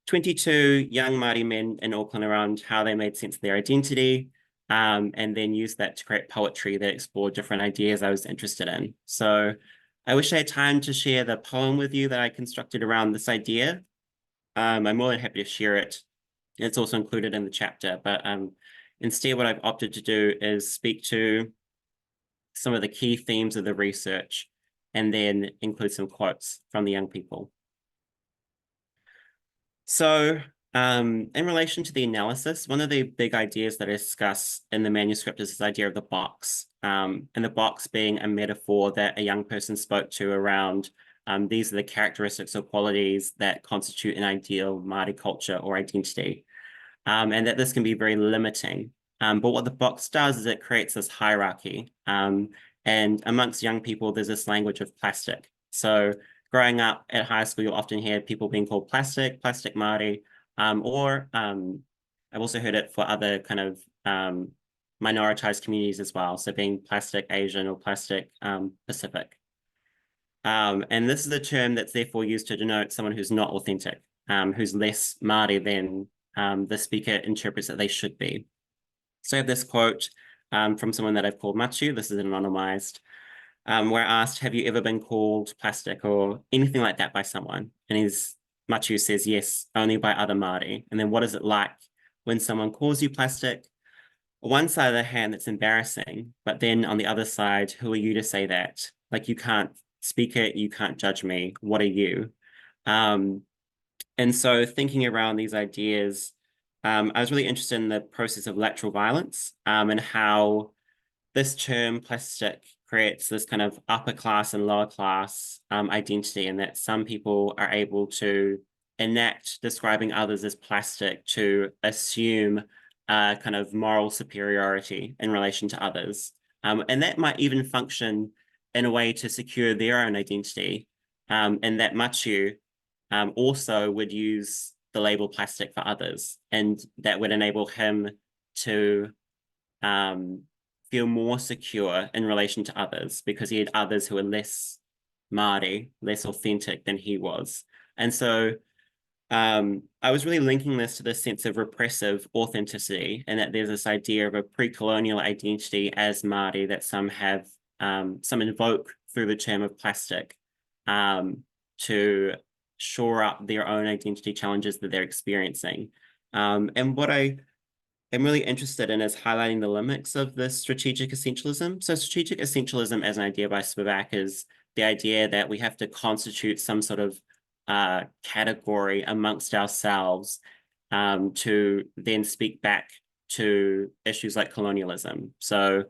22 young Māori men in Auckland around how they made sense of their identity, and then used that to create poetry that explored different ideas I was interested in. So I wish I had time to share the poem with you that I constructed around this idea. I'm more than happy to share it. It's also included in the chapter, but instead what I've opted to do is speak to some of the key themes of the research and then include some quotes from the young people. So in relation to the analysis, one of the big ideas that I discuss in the manuscript is this idea of the box, and the box being a metaphor that a young person spoke to around these are the characteristics or qualities that constitute an ideal Māori culture or identity, and that this can be very limiting. But what the box does is it creates this hierarchy. And amongst young people, there's this language of plastic. So growing up at high school, you'll often hear people being called plastic Māori, or I've also heard it for other kind of minoritized communities as well. So being plastic Asian or plastic Pacific. And this is a term that's therefore used to denote someone who's not authentic, who's less Māori than the speaker interprets that they should be. So I have this quote from someone that I've called Machu. This is anonymized, where I asked, have you ever been called plastic or anything like that by someone? And Machu says, yes, only by other Māori. And then what is it like when someone calls you plastic? On one side of the hand, it's embarrassing, but then on the other side, who are you to say that? Like, you can't speak it, you can't judge me. What are you? And so thinking around these ideas, I was really interested in the process of lateral violence, and how this term plastic creates this kind of upper class and lower class identity, and that some people are able to enact describing others as plastic to assume kind of moral superiority in relation to others. And that might even function in a way to secure their own identity, and that Machu also would use the label plastic for others, and that would enable him to feel more secure in relation to others because he had others who were less Māori, less authentic than he was. And so I was really linking this to this sense of repressive authenticity, and that there's this idea of a pre-colonial identity as Māori that some have, some invoke through the term of plastic to shore up their own identity challenges that they're experiencing. And what I am really interested in is highlighting the limits of this strategic essentialism. So strategic essentialism as an idea by Spivak is the idea that we have to constitute some sort of category amongst ourselves to then speak back to issues like colonialism. So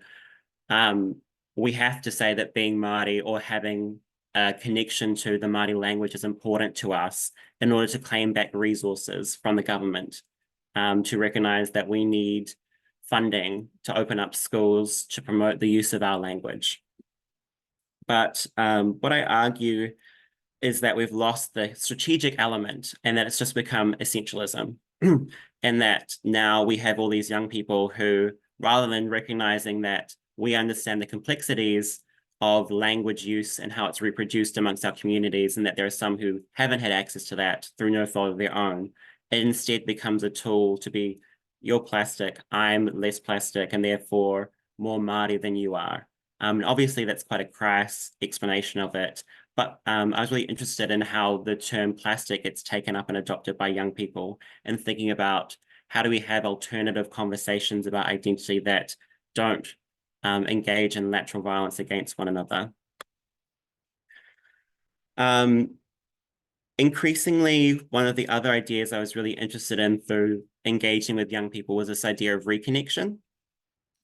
we have to say that being Māori or having a connection to the Māori language is important to us in order to claim back resources from the government, to recognize that we need funding to open up schools to promote the use of our language. But what I argue is that we've lost the strategic element and that it's just become essentialism. And that now we have all these young people who, rather than recognizing that we understand the complexities of language use and how it's reproduced amongst our communities, and that there are some who haven't had access to that through no fault of their own, it instead becomes a tool to be you're plastic, I'm less plastic, and therefore more Māori than you are. And obviously that's quite a crass explanation of it, but I was really interested in how the term plastic gets taken up and adopted by young people, and thinking about how do we have alternative conversations about identity that don't engage in lateral violence against one another. Increasingly, one of the other ideas I was really interested in through engaging with young people was this idea of reconnection.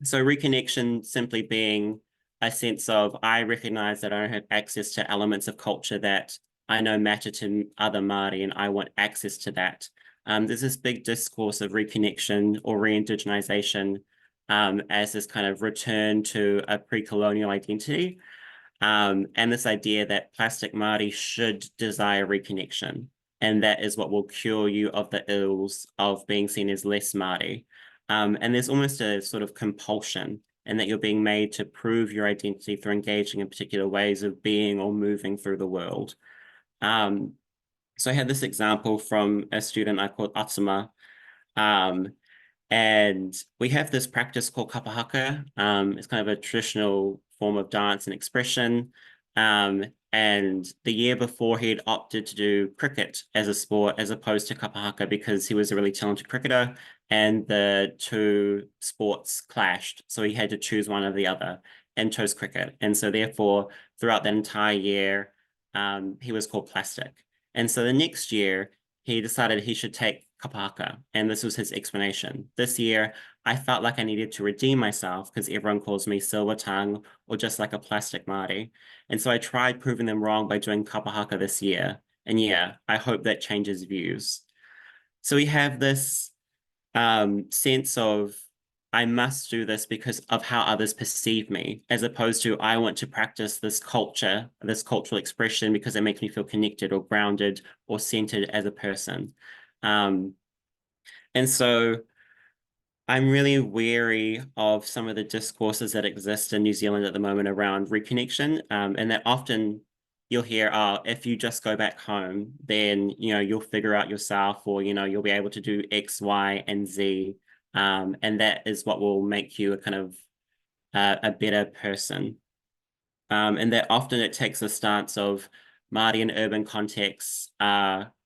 So reconnection simply being a sense of, I recognize that I don't have access to elements of culture that I know matter to other Māori, and I want access to that. There's this big discourse of reconnection or re-indigenization as this kind of return to a pre-colonial identity. And this idea that plastic Māori should desire reconnection, and that is what will cure you of the ills of being seen as less Māori. And there's almost a sort of compulsion, and that you're being made to prove your identity through engaging in particular ways of being or moving through the world. So I had this example from a student I called Atsuma, and we have this practice called kapahaka. It's kind of a traditional form of dance and expression. And the year before, he had opted to do cricket as a sport as opposed to kapahaka because he was a really talented cricketer, and the two sports clashed. So he had to choose one or the other and chose cricket. And so therefore, throughout that entire year, he was called plastic. And so the next year, he decided he should take kapahaka, and this was his explanation. This year, I felt like I needed to redeem myself because everyone calls me silver tongue or just like a plastic Māori. And so I tried proving them wrong by doing kapahaka this year. And yeah, I hope that changes views. So we have this sense of, I must do this because of how others perceive me, as opposed to I want to practice this culture, this cultural expression because it makes me feel connected or grounded or centered as a person. And so I'm really wary of some of the discourses that exist in New Zealand at the moment around reconnection, and that often you'll hear, oh, if you just go back home, then, you'll figure out yourself, or, you'll be able to do X, Y, and Z. And that is what will make you a kind of a better person. And that often it takes a stance of Māori in urban contexts,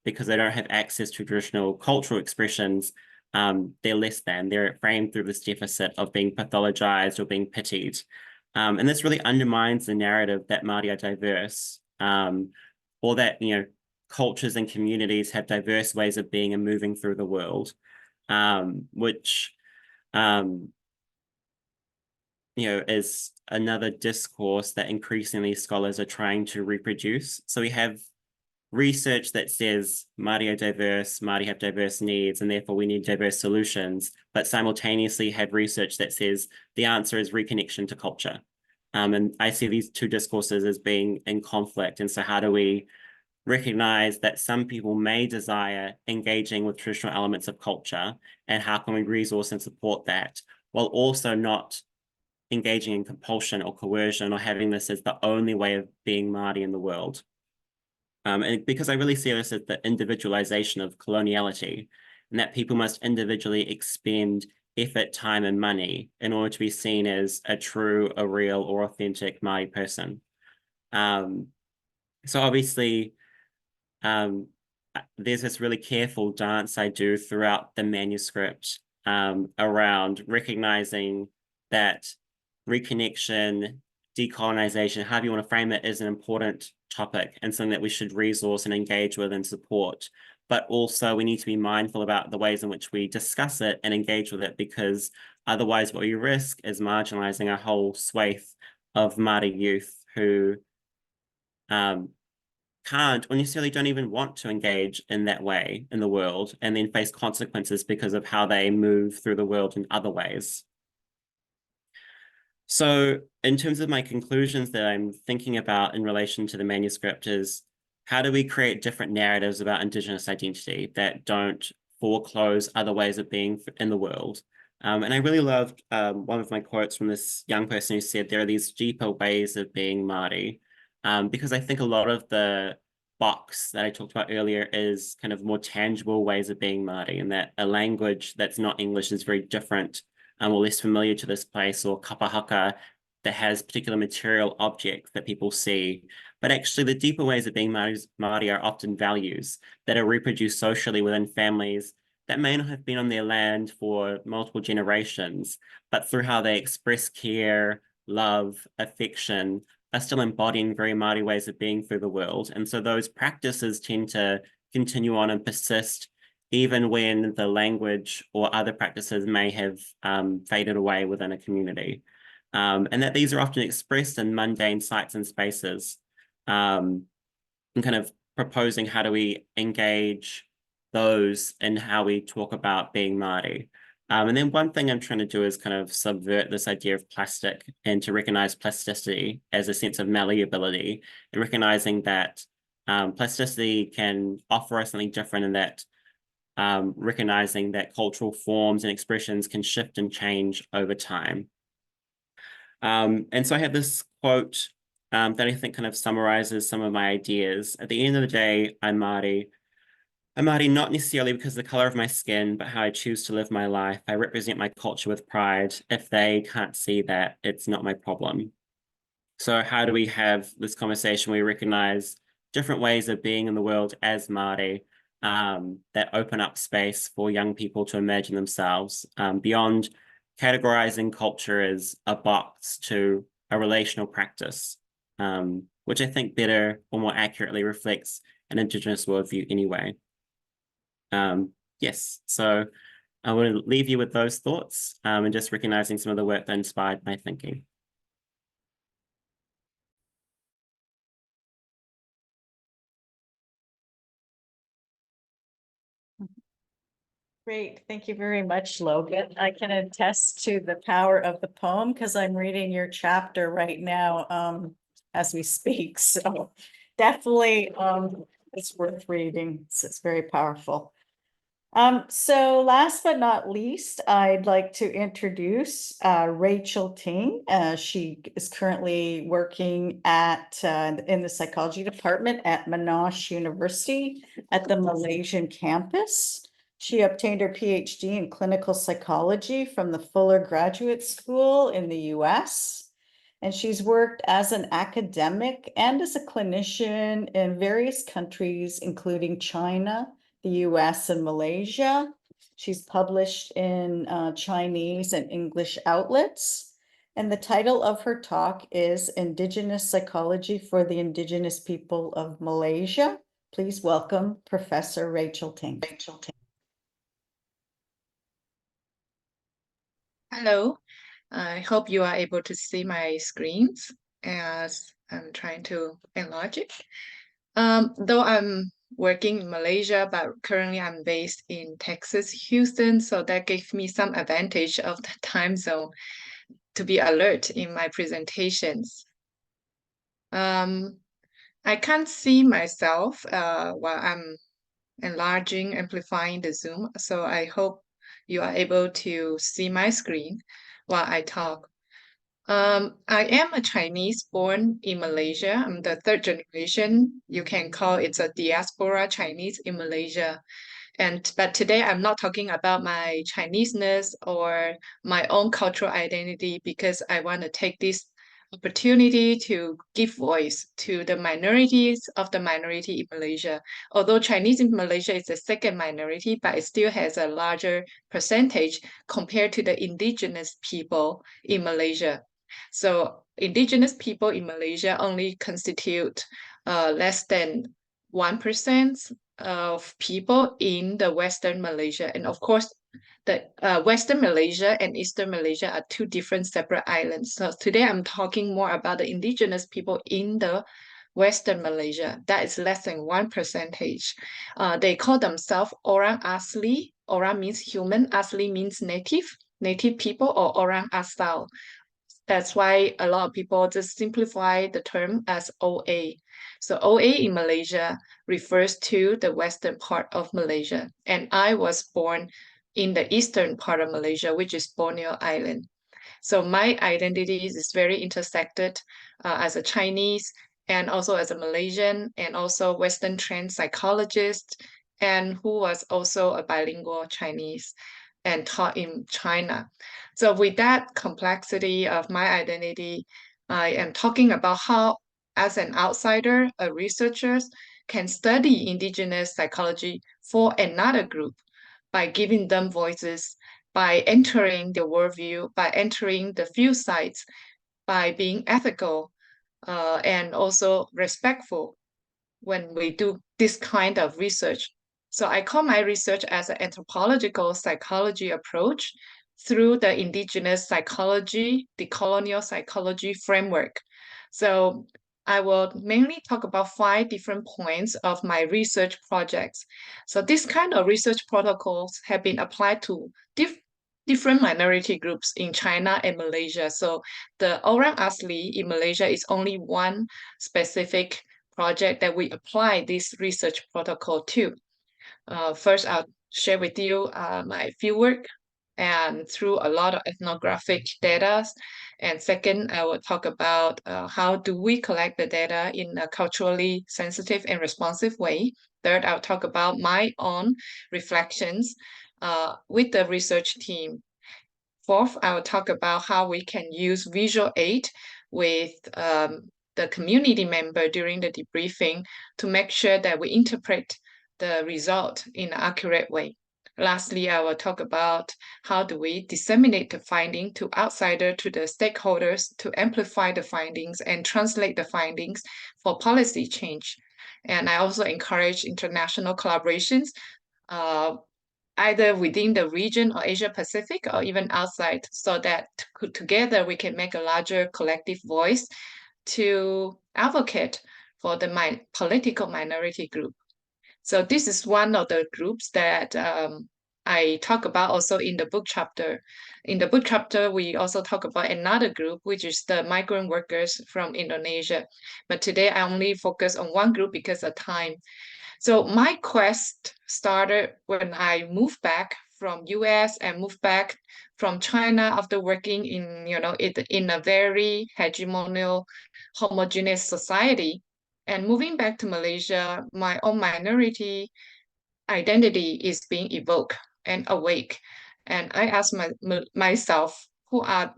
because they don't have access to traditional cultural expressions, they're less than. They're framed through this deficit of being pathologized or being pitied. And this really undermines the narrative that Māori are diverse, or that, cultures and communities have diverse ways of being and moving through the world, which is another discourse that increasingly scholars are trying to reproduce. So we have research that says Māori are diverse, Māori have diverse needs, and therefore we need diverse solutions, but simultaneously have research that says the answer is reconnection to culture. And I see these two discourses as being in conflict. And so how do we recognize that some people may desire engaging with traditional elements of culture, and how can we resource and support that, while also not engaging in compulsion or coercion or having this as the only way of being Māori in the world. And because I really see this as the individualization of coloniality, and that people must individually expend effort, time, and money in order to be seen as a true, a real, or authentic Māori person. So obviously, there's this really careful dance I do throughout the manuscript around recognizing that reconnection, decolonization, however you want to frame it, is an important topic and something that we should resource and engage with and support. But also we need to be mindful about the ways in which we discuss it and engage with it, because otherwise what we risk is marginalizing a whole swathe of Māori youth who can't, or necessarily don't even want to engage in that way in the world, and then face consequences because of how they move through the world in other ways. So in terms of my conclusions that I'm thinking about in relation to the manuscript is, how do we create different narratives about Indigenous identity that don't foreclose other ways of being in the world? And I really loved one of my quotes from this young person who said, there are these deeper ways of being Māori, because I think a lot of the box that I talked about earlier is kind of more tangible ways of being Māori, and that a language that's not English is very different or less familiar to this place, or kapahaka that has particular material objects that people see. But actually the deeper ways of being Māori are often values that are reproduced socially within families that may not have been on their land for multiple generations, but through how they express care, love, affection, are still embodying very Māori ways of being through the world. And so those practices tend to continue on and persist even when the language or other practices may have faded away within a community. And that these are often expressed in mundane sites and spaces, and kind of proposing how do we engage those in how we talk about being Māori. And then one thing I'm trying to do is kind of subvert this idea of plastic and to recognize plasticity as a sense of malleability, and recognizing that plasticity can offer us something different, and that recognizing that cultural forms and expressions can shift and change over time. And so I have this quote that I think kind of summarizes some of my ideas. At the end of the day, I'm Māori. I'm Māori not necessarily because of the color of my skin, but how I choose to live my life. I represent my culture with pride. If they can't see that, it's not my problem. So how do we have this conversation where we recognize different ways of being in the world as Māori that open up space for young people to imagine themselves beyond categorizing culture as a box to a relational practice, which I think better or more accurately reflects an Indigenous worldview anyway. Yes, so I want to leave you with those thoughts and just recognizing some of the work that inspired my thinking. Great, thank you very much, Logan. I can attest to the power of the poem because I'm reading your chapter right now as we speak. So definitely it's worth reading. It's very powerful. So last but not least, I'd like to introduce Rashelle Ting. She is currently working at in the psychology department at Monash University at the Malaysian campus. She obtained her PhD in clinical psychology from the Fuller Graduate School in the US. And she's worked as an academic and as a clinician in various countries, including China, the US, and Malaysia. She's published in Chinese and English outlets. And the title of her talk is Indigenous Psychology for the Indigenous People of Malaysia. Please welcome Professor Rashelle Ting. Hello, I hope you are able to see my screens as I'm trying to enlarge it. Though I'm working in Malaysia, but currently I'm based in Texas, Houston, so that gave me some advantage of the time zone to be alert in my presentations. I can't see myself while I'm enlarging, amplifying the Zoom, so I hope you are able to see my screen while I talk. I am a Chinese born in Malaysia. I'm the third generation. You can call it a diaspora Chinese in Malaysia. But today I'm not talking about my Chineseness or my own cultural identity, because I want to take this opportunity to give voice to the minorities of the minority in Malaysia. Although Chinese in Malaysia is the second minority, but it still has a larger percentage compared to the indigenous people in Malaysia. So indigenous people in Malaysia only constitute less than 1% of people in the Western Malaysia. And of course, the Western Malaysia and Eastern Malaysia are two different separate islands. So today I'm talking more about the indigenous people in the Western Malaysia. That is less than 1%. They call themselves Orang Asli. Orang means human, Asli means native people, or Orang Asal. That's why a lot of people just simplify the term as OA. So OA in Malaysia refers to the western part of Malaysia. And I was born in the eastern part of Malaysia, which is Borneo Island. So my identity is very intersected as a Chinese and also as a Malaysian, and also Western trained psychologist, and who was also a bilingual Chinese and taught in China. So with that complexity of my identity, I am talking about how, as an outsider, a researcher can study Indigenous psychology for another group by giving them voices, by entering the worldview, by entering the field sites, by being ethical and also respectful when we do this kind of research. So I call my research as an anthropological psychology approach through the Indigenous psychology, decolonial psychology framework. So I will mainly talk about 5 different points of my research projects. So this kind of research protocols have been applied to different minority groups in China and Malaysia. So the Orang Asli in Malaysia is only one specific project that we apply this research protocol to. First, I'll share with you my fieldwork and through a lot of ethnographic data. And second, I will talk about how do we collect the data in a culturally sensitive and responsive way. Third, I'll talk about my own reflections with the research team. Fourth, I will talk about how we can use visual aid with the community member during the debriefing to make sure that we interpret the result in an accurate way. Lastly, I will talk about how do we disseminate the finding to outsiders, to the stakeholders, to amplify the findings and translate the findings for policy change. And I also encourage international collaborations, either within the region or Asia Pacific or even outside, so that together we can make a larger collective voice to advocate for the political minority group. So this is one of the groups that I talk about also in the book chapter. In the book chapter, we also talk about another group, which is the migrant workers from Indonesia. But today I only focus on one group because of time. So my quest started when I moved back from US and moved back from China after working in a very hegemonial, homogeneous society. And moving back to Malaysia, my own minority identity is being evoked and awake. And I asked myself, who are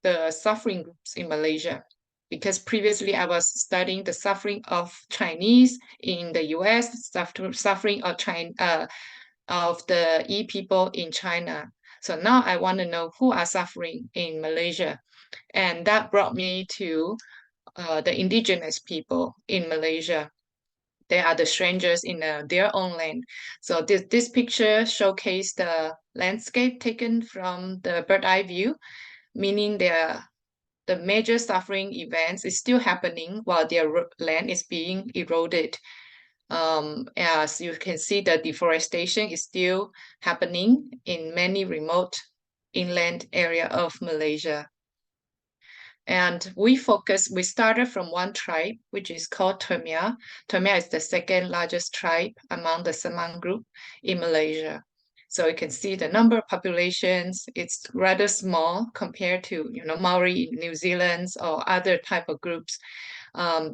the suffering groups in Malaysia? Because previously I was studying the suffering of Chinese in the US, suffering of the people in China. So now I want to know who are suffering in Malaysia. And that brought me to the indigenous people in Malaysia. They are the strangers in their own land. So this picture showcases the landscape taken from the bird eye view, meaning the major suffering events is still happening while their land is being eroded. As you can see, the deforestation is still happening in many remote inland area of Malaysia. And we started from one tribe, which is called Termia. Termia is the second largest tribe among the Semang group in Malaysia. So you can see the number of populations, it's rather small compared to, Māori in New Zealand or other type of groups.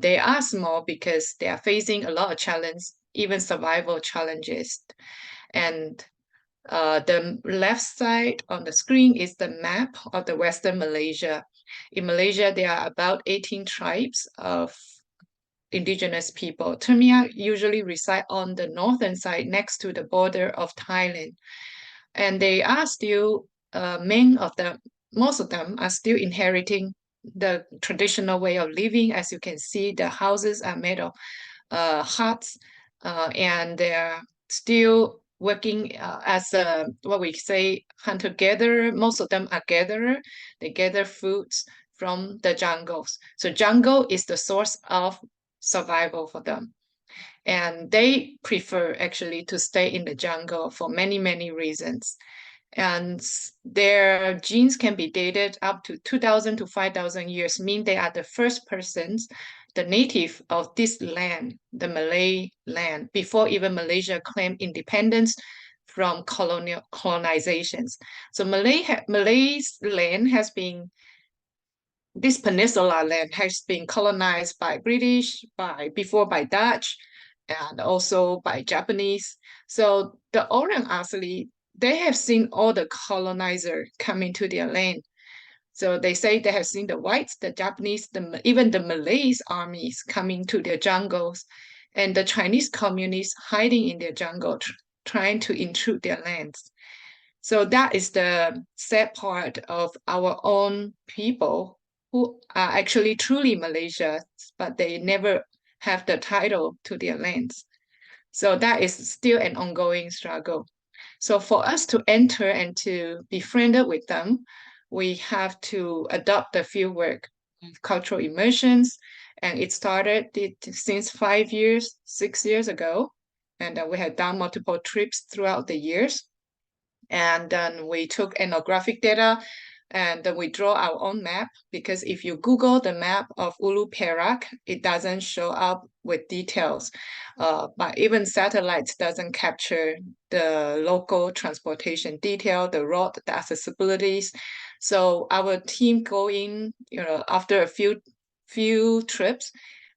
They are small because they are facing a lot of challenges, even survival challenges. And the left side on the screen is the map of the Western Malaysia. In Malaysia, there are about 18 tribes of indigenous people. Termia usually reside on the northern side next to the border of Thailand. And they are still, most of them are still inheriting the traditional way of living. As you can see, the houses are made of huts and they're still working as what we say hunter-gatherer. Most of them are gatherer. They gather foods from the jungles. So jungle is the source of survival for them. And they prefer actually to stay in the jungle for many, many reasons. And their genes can be dated up to 2,000 to 5,000 years, mean they are the first persons, the native of this land, the Malay land, before even Malaysia claimed independence from colonizations. So Malay's land has been this peninsula land has been colonized by British, before by Dutch, and also by Japanese. So the Orang actually, they have seen all the colonizer coming to their land. So they say they have seen the whites, the Japanese, even the Malays armies coming to their jungles, and the Chinese communists hiding in their jungle, trying to intrude their lands. So that is the sad part of our own people who are actually truly Malaysians, but they never have the title to their lands. So that is still an ongoing struggle. So for us to enter and to be friended with them, we have to adopt the fieldwork of cultural immersions. And it started since 5 years, 6 years ago. And we had done multiple trips throughout the years. And then we took ethnographic data and then we draw our own map, because if you Google the map of Ulu Perak, it doesn't show up with details. But even satellites doesn't capture the local transportation detail, the road, the accessibilities. So our team go in, after a few trips,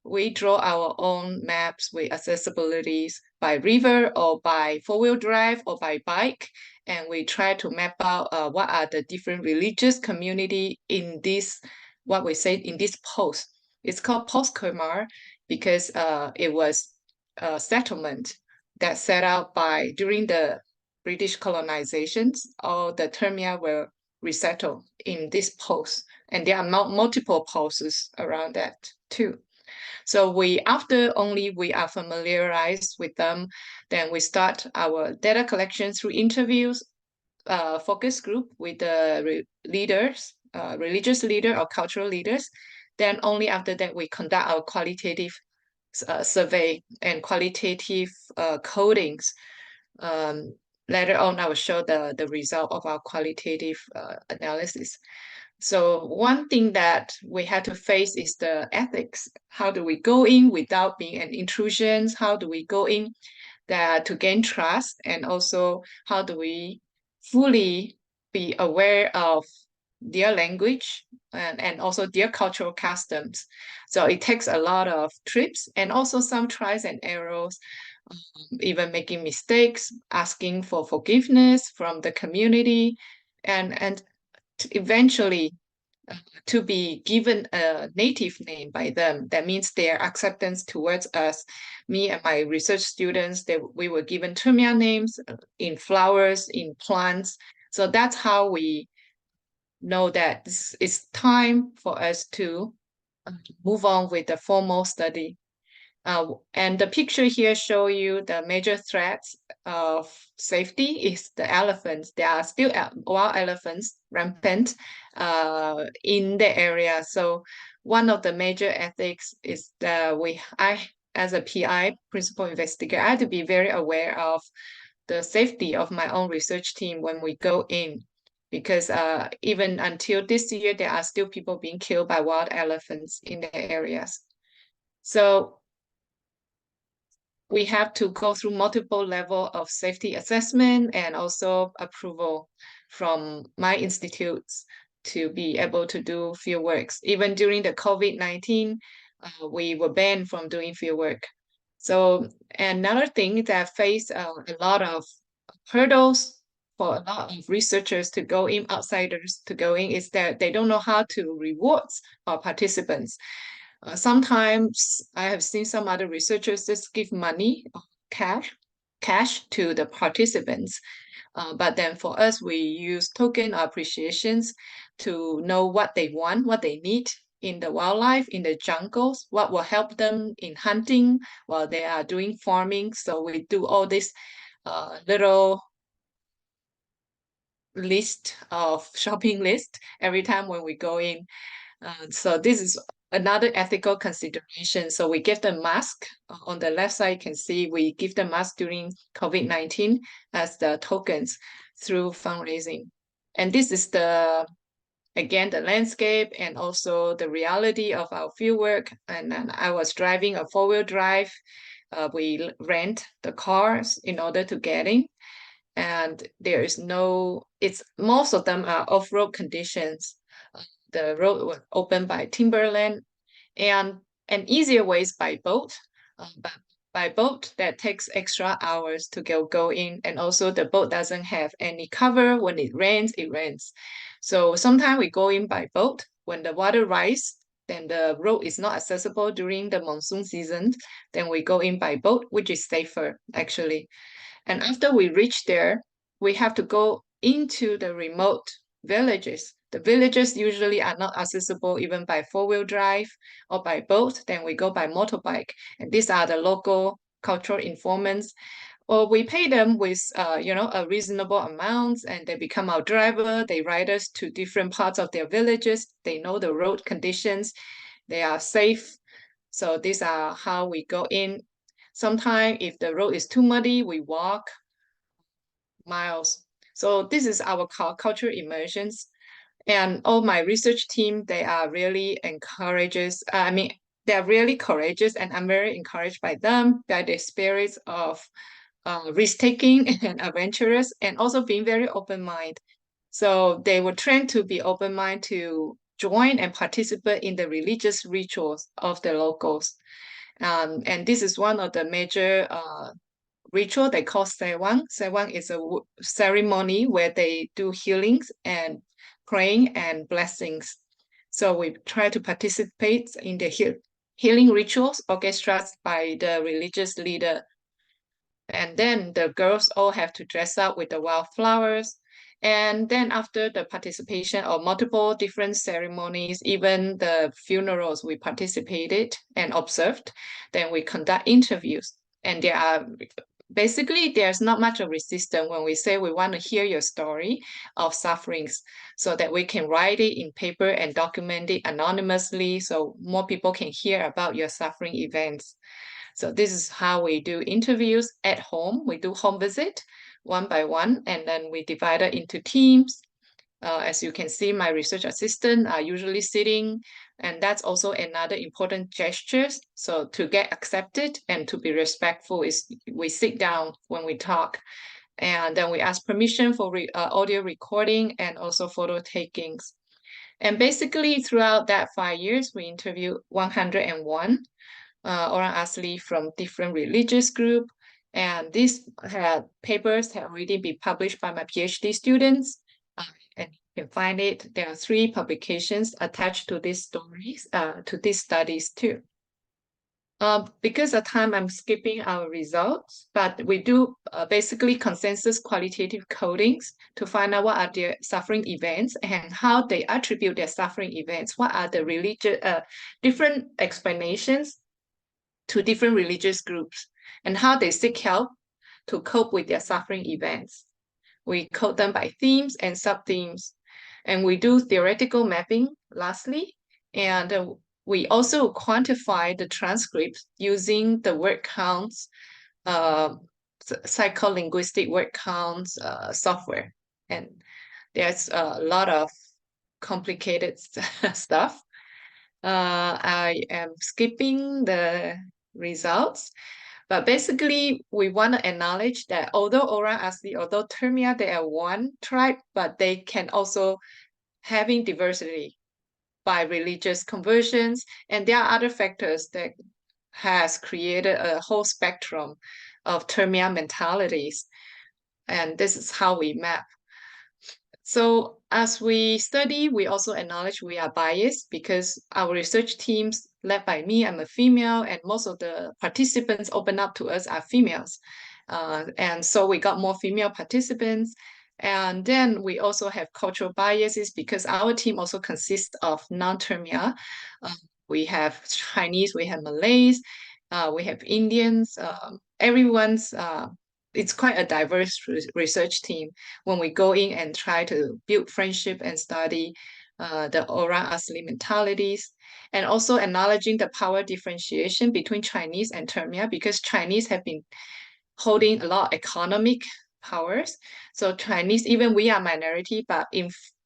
we draw our own maps with accessibilities by river or by four-wheel drive or by bike. And we try to map out what are the different religious community in this, what we say in this post. It's called post-Khmer because it was a settlement that set out during the British colonizations. All the Termia were resettled in this post. And there are multiple posts around that too. So after we are familiarized with them, then we start our data collection through interviews, focus group with the leaders, religious leader or cultural leaders. Then only after that, we conduct our qualitative survey and qualitative codings. Later on, I will show the result of our qualitative analysis. So one thing that we had to face is the ethics. How do we go in without being an intrusion? How do we go in to gain trust? And also, how do we fully be aware of their language and also their cultural customs? So it takes a lot of trips and also some tries and errors, even making mistakes, asking for forgiveness from the community, and eventually to be given a native name by them. That means their acceptance towards us. Me and my research students, we were given Termia names in flowers, in plants. So that's how we know that it's time for us to move on with the formal study. And the picture here show you the major threats of safety is the elephants. There are still wild elephants rampant in the area. So one of the major ethics is that I, as a PI, principal investigator, I had to be very aware of the safety of my own research team when we go in, because even until this year, there are still people being killed by wild elephants in the areas. So we have to go through multiple levels of safety assessment and also approval from my institutes to be able to do field works. Even during the COVID-19, we were banned from doing field work. So another thing that faced a lot of hurdles for a lot of researchers to go in, outsiders to go in, is that they don't know how to reward our participants. Sometimes I have seen some other researchers just give money, cash to the participants. But then for us, we use token appreciations to know what they want, what they need in the wildlife, in the jungles, what will help them in hunting while they are doing farming. So we do all this little shopping list every time when we go in. So this is another ethical consideration. So we give them mask. On the left side, you can see we give them mask during COVID-19 as the tokens through fundraising. And this is again, the landscape and also the reality of our fieldwork. And then I was driving a four-wheel drive. We rent the cars in order to get in. And there is most of them are off-road conditions. the road was opened by timberland, and an easier way is by boat. But by boat, that takes extra hours to go in, and also the boat doesn't have any cover. When it rains, it rains. So sometimes we go in by boat. When the water rises, then the road is not accessible during the monsoon season. Then we go in by boat, which is safer actually. And after we reach there, we have to go into the remote villages. The villages usually are not accessible even by four-wheel drive or by boat. Then we go by motorbike. And these are the local cultural informants. Or we pay them with, a reasonable amount, and they become our driver. They ride us to different parts of their villages. They know the road conditions. They are safe. So these are how we go in. Sometimes if the road is too muddy, we walk miles. So this is our cultural immersions. And all my research team, they are really encourages. They're really courageous, and I'm very encouraged by them, by the spirits of risk-taking and adventurous, and also being very open-minded. So they were trained to be open-minded to join and participate in the religious rituals of the locals. And this is one of the major ritual they call Sewang. Sewang is a ceremony where they do healings and praying and blessings. So we try to participate in the healing rituals orchestrated by the religious leader. And then the girls all have to dress up with the wildflowers. And then after the participation of multiple different ceremonies, even the funerals we participated and observed, then we conduct interviews. And basically, there's not much of resistance when we say we want to hear your story of sufferings so that we can write it in paper and document it anonymously so more people can hear about your suffering events. So this is how we do interviews at home. We do home visit one by one, and then we divide it into teams. As you can see, my research assistants are usually sitting, and that's also another important gesture. So to get accepted and to be respectful is we sit down when we talk, and then we ask permission for audio recording and also photo takings. And basically throughout that 5 years, we interviewed 101 orang asli from different religious group. And these papers have already been published by my PhD students. And you can find it. There are 3 publications attached to these stories, to these studies too. Because of time, I'm skipping our results, but we do basically consensus qualitative codings to find out what are their suffering events and how they attribute their suffering events. What are the different explanations to different religious groups and how they seek help to cope with their suffering events. We code them by themes and sub-themes, and we do theoretical mapping lastly, and we also quantify the transcripts using the word counts, psycholinguistic word counts software. And there's a lot of complicated stuff. I am skipping the results, but basically we want to acknowledge that although orang asli, although Termia, they are one tribe, but they can also having diversity by religious conversions, and there are other factors that has created a whole spectrum of Termia mentalities, and this is how we map. So as we study, we also acknowledge we are biased because our research teams led by me, I'm a female, and most of the participants open up to us are females. And so we got more female participants. And then we also have cultural biases because our team also consists of non-Termia. We have Chinese, we have Malays, we have Indians, everyone's it's quite a diverse research team when we go in and try to build friendship and study the orang asli mentalities, and also acknowledging the power differentiation between Chinese and Termia because Chinese have been holding a lot of economic powers. So Chinese, even we are minority, but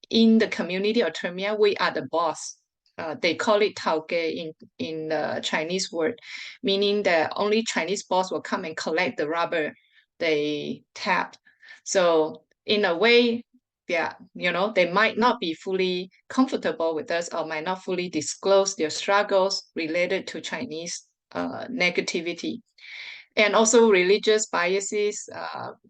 in the community of Termia, we are the boss. They call it taoge in the Chinese word, meaning that only Chinese boss will come and collect the rubber they tapped. So in a way, they might not be fully comfortable with us or might not fully disclose their struggles related to Chinese negativity. And also religious biases.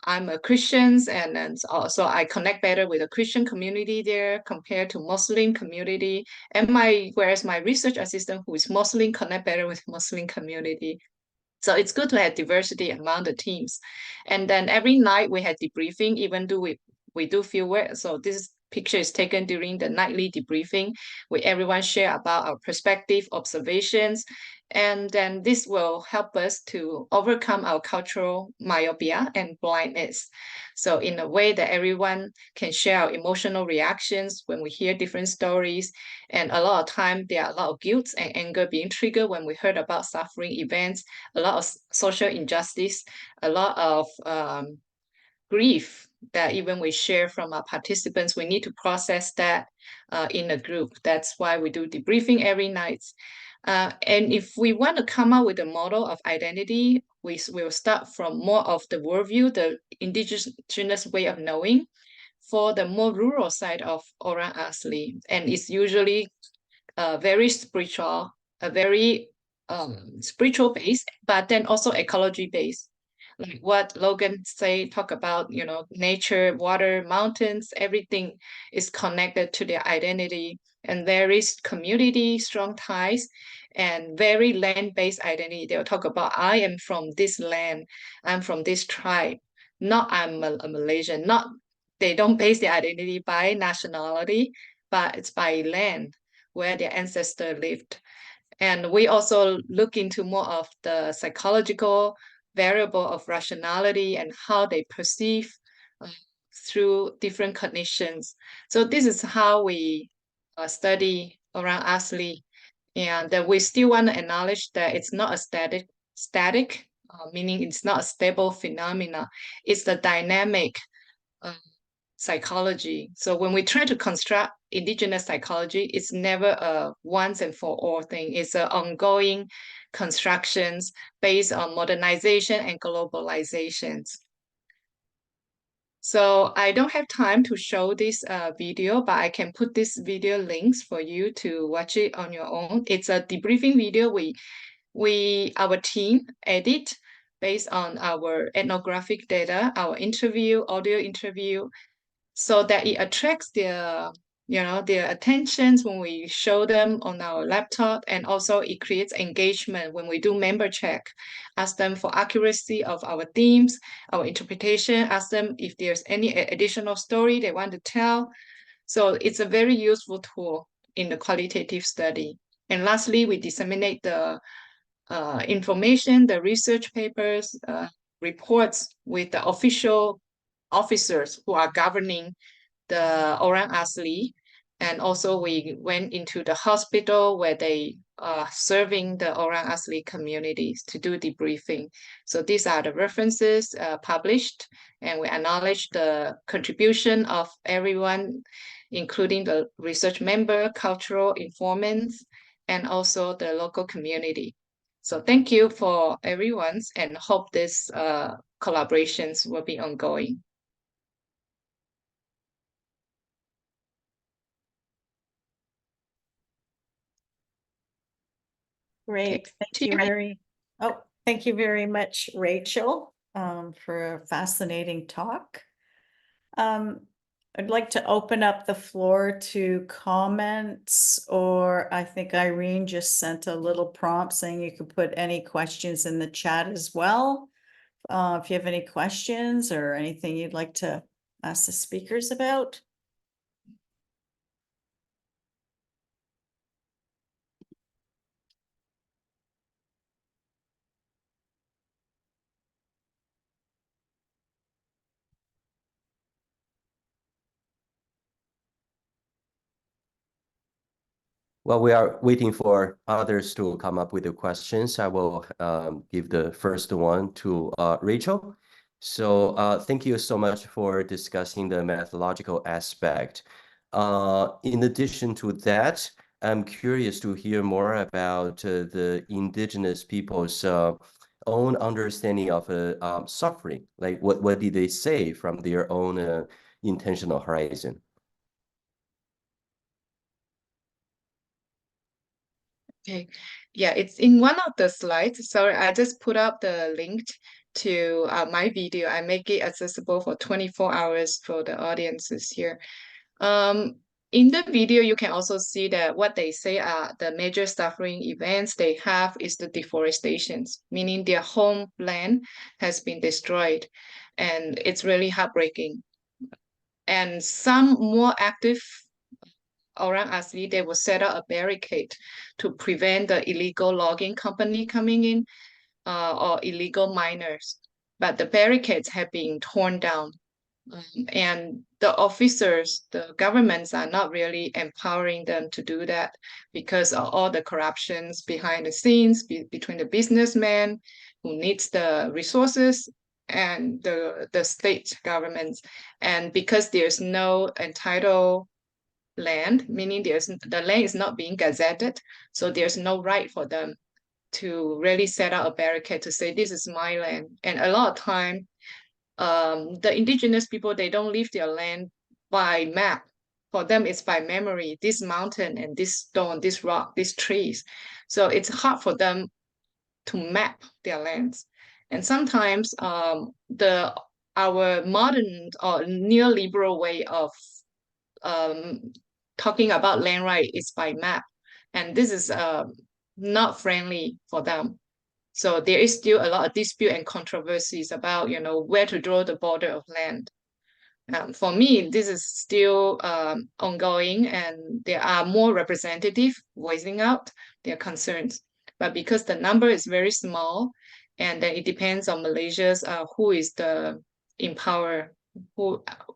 I'm a Christian, and also I connect better with the Christian community there compared to Muslim community. And whereas my research assistant who is Muslim connect better with Muslim community. So it's good to have diversity among the teams. And then every night we had debriefing, even though we do feel well. So this picture is taken during the nightly debriefing, where everyone share about our perspective, observations, and then this will help us to overcome our cultural myopia and blindness. So in a way that everyone can share our emotional reactions when we hear different stories. And a lot of time, there are a lot of guilt and anger being triggered when we heard about suffering events, a lot of social injustice, a lot of grief that even we share from our participants. We need to process that in a group. That's why we do debriefing every night. And if we want to come up with a model of identity, we will start from more of the worldview, the indigenous way of knowing, for the more rural side of Orang Asli. And it's usually very spiritual, a very spiritual base, but then also ecology based. Like what Logan talk about, nature, water, mountains, everything is connected to their identity. And there is community, strong ties, and very land-based identity. They'll talk about, I am from this land, I'm from this tribe, not I'm a Malaysian, they don't base their identity by nationality, but it's by land where their ancestors lived. And we also look into more of the psychological variable of rationality and how they perceive through different conditions. So this is how we study Orang Asli. And we still want to acknowledge that it's not a static, meaning it's not a stable phenomena. It's the dynamic psychology. So when we try to construct indigenous psychology, it's never a once and for all thing. It's an ongoing constructions based on modernization and globalizations. So I don't have time to show this video, but I can put this video links for you to watch it on your own. It's a debriefing video our team edit based on our ethnographic data, our audio interview, so that it attracts their attentions when we show them on our laptop, and also it creates engagement when we do member check, ask them for accuracy of our themes, our interpretation, ask them if there's any additional story they want to tell. So it's a very useful tool in the qualitative study. And lastly, we disseminate the information, the research papers, reports with the official officers who are governing the Orang Asli. And also we went into the hospital where they are serving the Orang Asli communities to do debriefing. So these are the references published, and we acknowledge the contribution of everyone, including the research member, cultural informants, and also the local community. So thank you for everyone's, and hope this collaborations will be ongoing. Great, thank you very much, Rachel, for a fascinating talk. I'd like to open up the floor to comments, or I think Irene just sent a little prompt saying you could put any questions in the chat as well. If you have any questions or anything you'd like to ask the speakers about. Well, we are waiting for others to come up with the questions. I will give the first one to Rachel. So thank you so much for discussing the methodological aspect. In addition to that, I'm curious to hear more about the indigenous people's own understanding of suffering. Like what did they say from their own intentional horizon. Okay, yeah, it's in one of the slides. Sorry, I just put up the link to my video. I make it accessible for 24 hours for the audiences here. In the video, you can also see that what they say are the major suffering events they have is the deforestations, meaning their homeland has been destroyed, and it's really heartbreaking. And some more active orang asli, they will set up a barricade to prevent the illegal logging company coming in or illegal miners. But the barricades have been torn down. And the officers, the governments are not really empowering them to do that because of all the corruptions behind the scenes between the businessmen who needs the resources and the state governments. And because there's no entitled land, meaning the land is not being gazetted, so there's no right for them to really set up a barricade to say this is my land. And a lot of time, the indigenous people, they don't leave their land by map. For them, it's by memory, this mountain and this stone, this rock, these trees. So it's hard for them to map their lands. And sometimes our modern or neoliberal way of talking about land right is by map. And this is not friendly for them. So there is still a lot of dispute and controversies about, where to draw the border of land. For me, this is still ongoing, and there are more representatives voicing out their concerns. But because the number is very small, and then it depends on Malaysia's who is in power,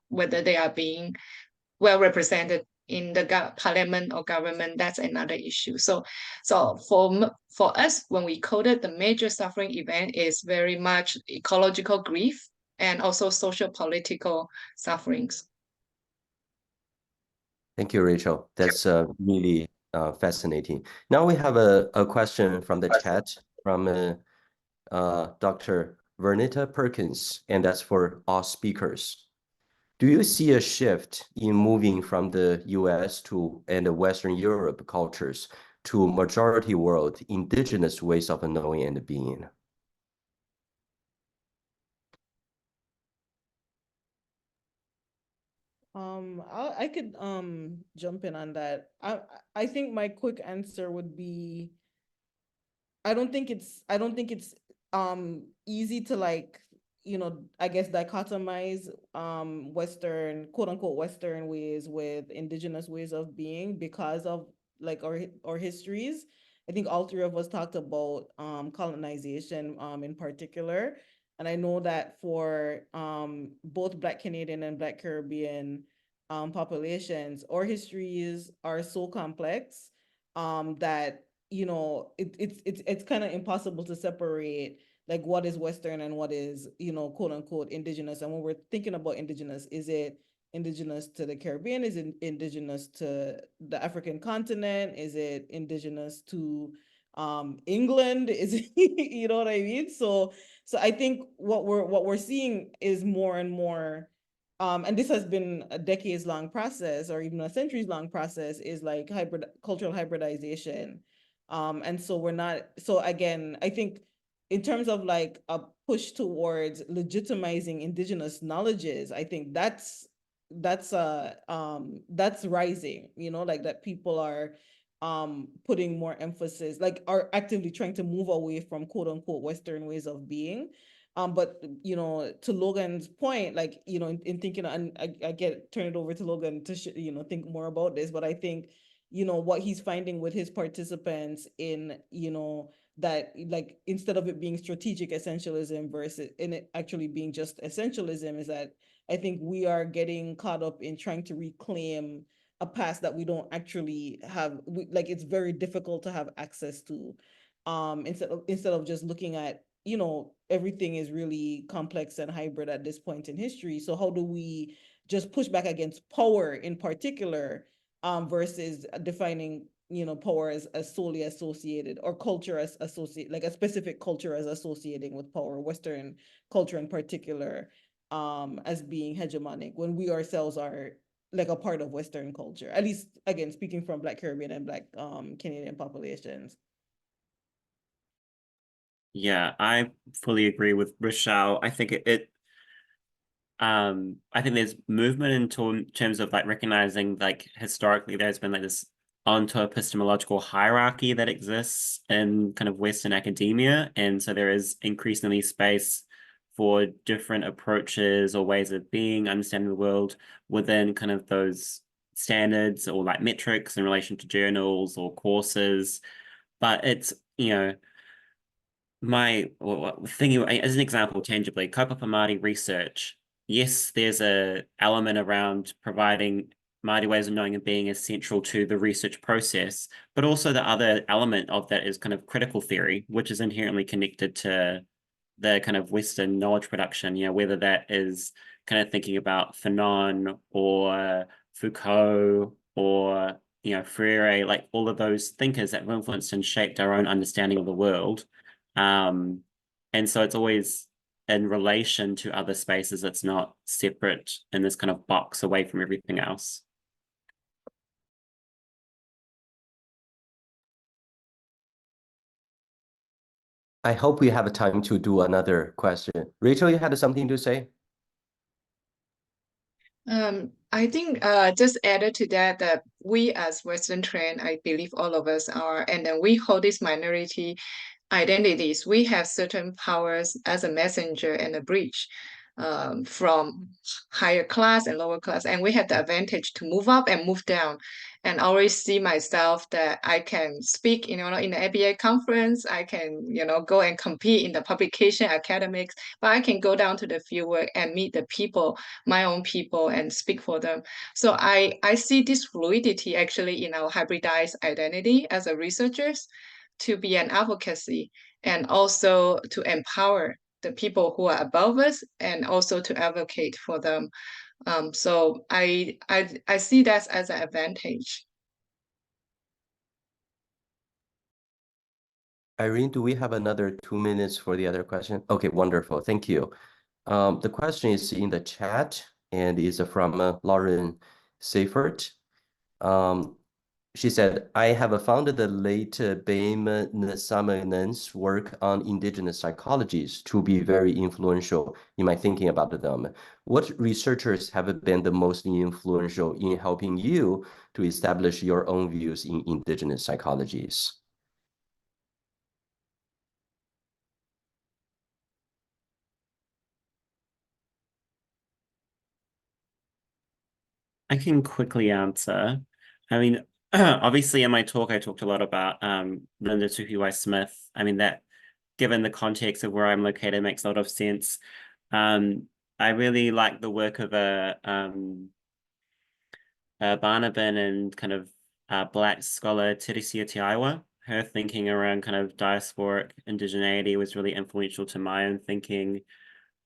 whether they are being well represented in the parliament or government, that's another issue. So for us, when we coded, the major suffering event is very much ecological grief and also social political sufferings. Thank you, Rachel. That's really fascinating. Now we have a question from the chat from Dr. Vernita Perkins, and that's for all speakers. Do you see a shift in moving from the US and the Western Europe cultures to majority world indigenous ways of knowing and being? I could jump in on that. I think my quick answer would be I don't think it's easy to I guess dichotomize Western, quote unquote Western ways with indigenous ways of being because of our histories. I think all three of us talked about colonization in particular. And I know that for both Black Canadian and Black Caribbean populations, our histories are so complex that it's kind of impossible to separate like what is Western and what is, quote unquote indigenous. And when we're thinking about indigenous, is it indigenous to the Caribbean? Is it indigenous to the African continent? Is it indigenous to England? Is it, you know what I mean? So I think what we're seeing is more and more, and this has been a decades-long process or even a centuries-long process, is like cultural hybridization. And so again, I think in terms of like a push towards legitimizing indigenous knowledges, I think that's rising, like that people are putting more emphasis, like are actively trying to move away from quote unquote Western ways of being. But to Logan's point, like in thinking, and I turn it over to Logan to think more about this, but I think what he's finding with his participants in that, like, instead of it being strategic essentialism versus in it actually being just essentialism, is that I think we are getting caught up in trying to reclaim a past that we don't actually have. Like, it's very difficult to have access to, instead of just looking at, everything is really complex and hybrid at this point in history. So how do we just push back against power in particular, versus defining power as solely associated, or culture as associated, like a specific culture as associating with power, Western culture in particular, as being hegemonic when we ourselves are like a part of Western culture, at least again speaking from Black Caribbean and Black Canadian populations. Yeah, I fully agree with Rashelle. I think I think there's movement in terms of like recognizing like historically there's been like this onto-epistemological hierarchy that exists in kind of Western academia. And so there is increasingly space for different approaches or ways of being, understanding the world within kind of those standards or like metrics in relation to journals or courses. But it's, you know, thinking as an example, tangibly, kaupapa Māori research, yes, there's a element around providing Māori ways of knowing and being is central to the research process, but also the other element of that is kind of critical theory, which is inherently connected to the kind of Western knowledge production, you know, whether that is kind of thinking about Fanon or Foucault or, you know, Freire, like all of those thinkers that have influenced and shaped our own understanding of the world. And so it's always in relation to other spaces. It's not separate in this kind of box away from everything else. I hope we have a time to do another question. Rachel, you had something to say? I think just added to that, that we as Western trend, I believe all of us are, and then we hold this minority identities. We have certain powers as a messenger and a bridge from higher class and lower class, and we have the advantage to move up and move down. And I always see myself that I can speak, in the ABA conference, I can, go and compete in the publication academics, but I can go down to the fieldwork and meet the people, my own people, and speak for them. So I see this fluidity actually in our hybridized identity as a researchers, to be an advocacy and also to empower the people who are above us and also to advocate for them. So I see that as an advantage. Irene, do we have another 2 minutes for the other question? Okay, wonderful. Thank you. The question is in the chat and is from Lauren Seifert. She said, I have found the late Beim Nsamanen's work on indigenous psychologies to be very influential in my thinking about them. What researchers have been the most influential in helping you to establish your own views in indigenous psychologies? I can quickly answer. I mean, obviously in my talk, I talked a lot about Linda Tuhiwai-Smith. I mean, that given the context of where I'm located makes a lot of sense. I really like the work of Barnabin and kind of Black scholar Teresia Tiaiwa. Her thinking around kind of diasporic indigeneity was really influential to my own thinking.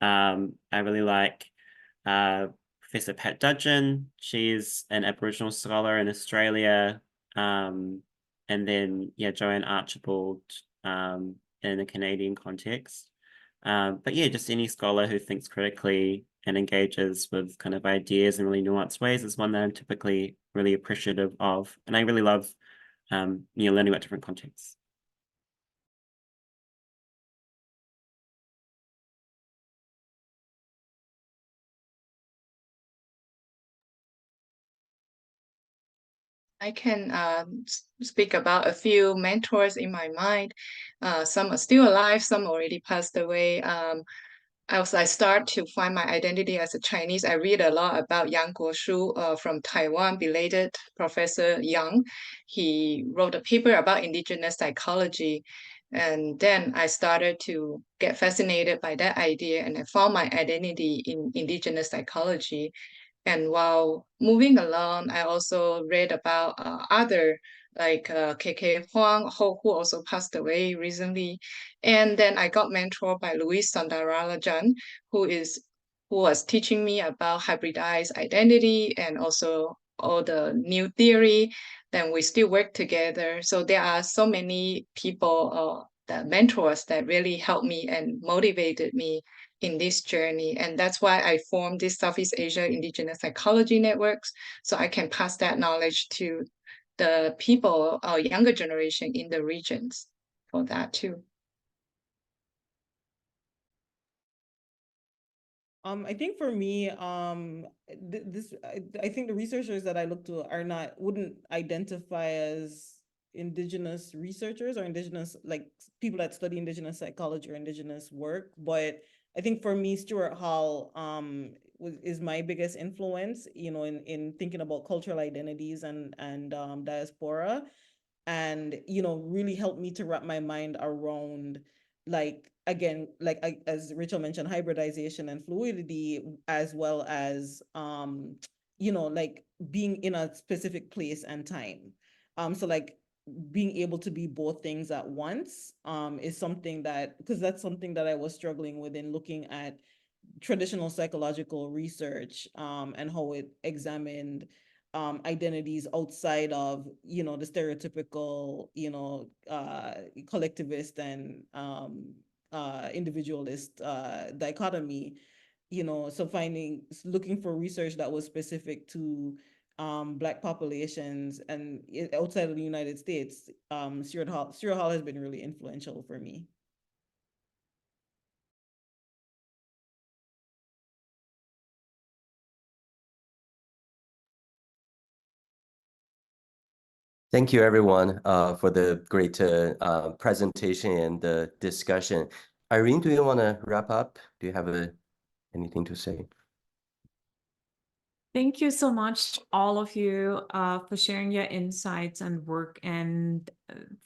I really like Professor Pat Dudgeon. She's an Aboriginal scholar in Australia. And then, yeah, Joanne Archibald in a Canadian context. But yeah, just any scholar who thinks critically and engages with kind of ideas in really nuanced ways is one that I'm typically really appreciative of. And I really love, learning about different contexts. I can speak about a few mentors in my mind. Some are still alive, some already passed away. As I start to find my identity as a Chinese, I read a lot about Yang Guoshu from Taiwan, belated Professor Yang. He wrote a paper about indigenous psychology. And then I started to get fascinated by that idea, and I found my identity in indigenous psychology. And while moving along, I also read about other like KK Huang, who also passed away recently. And then I got mentored by Luis Sandaralajan, who was teaching me about hybridized identity and also all the new theory. Then we still work together. So there are so many people, that mentors that really helped me and motivated me. in this journey. And that's why I formed this Southeast Asia Indigenous Psychology Networks, so I can pass that knowledge to the people, our younger generation in the regions for that too. I think for me, I think the researchers that I look to wouldn't identify as Indigenous researchers or Indigenous, like people that study Indigenous psychology or Indigenous work. But I think for me, Stuart Hall is my biggest influence, in thinking about cultural identities and diaspora, and really helped me to wrap my mind around, like, again, like as Rachel mentioned, hybridization and fluidity, as well as like being in a specific place and time. So like being able to be both things at once is something because that's something that I was struggling with in looking at traditional psychological research and how it examined identities outside of the stereotypical collectivist and individualist dichotomy. So looking for research that was specific to Black populations and outside of the United States. Stuart Hall has been really influential for me. Thank you, everyone, for the great presentation and the discussion. Irene, do you want to wrap up? Do you have anything to say? Thank you so much, all of you, for sharing your insights and work. And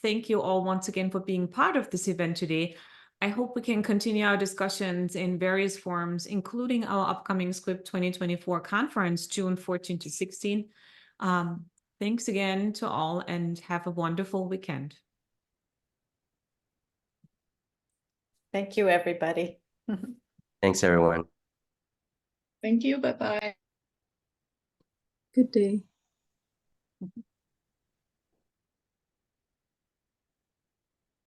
thank you all once again for being part of this event today. I hope we can continue our discussions in various forms, including our upcoming SQIP 2024 conference, June 14 to 16. Thanks again to all, and have a wonderful weekend. Thank you, everybody. Thanks, everyone. Thank you. Bye-bye. Good day.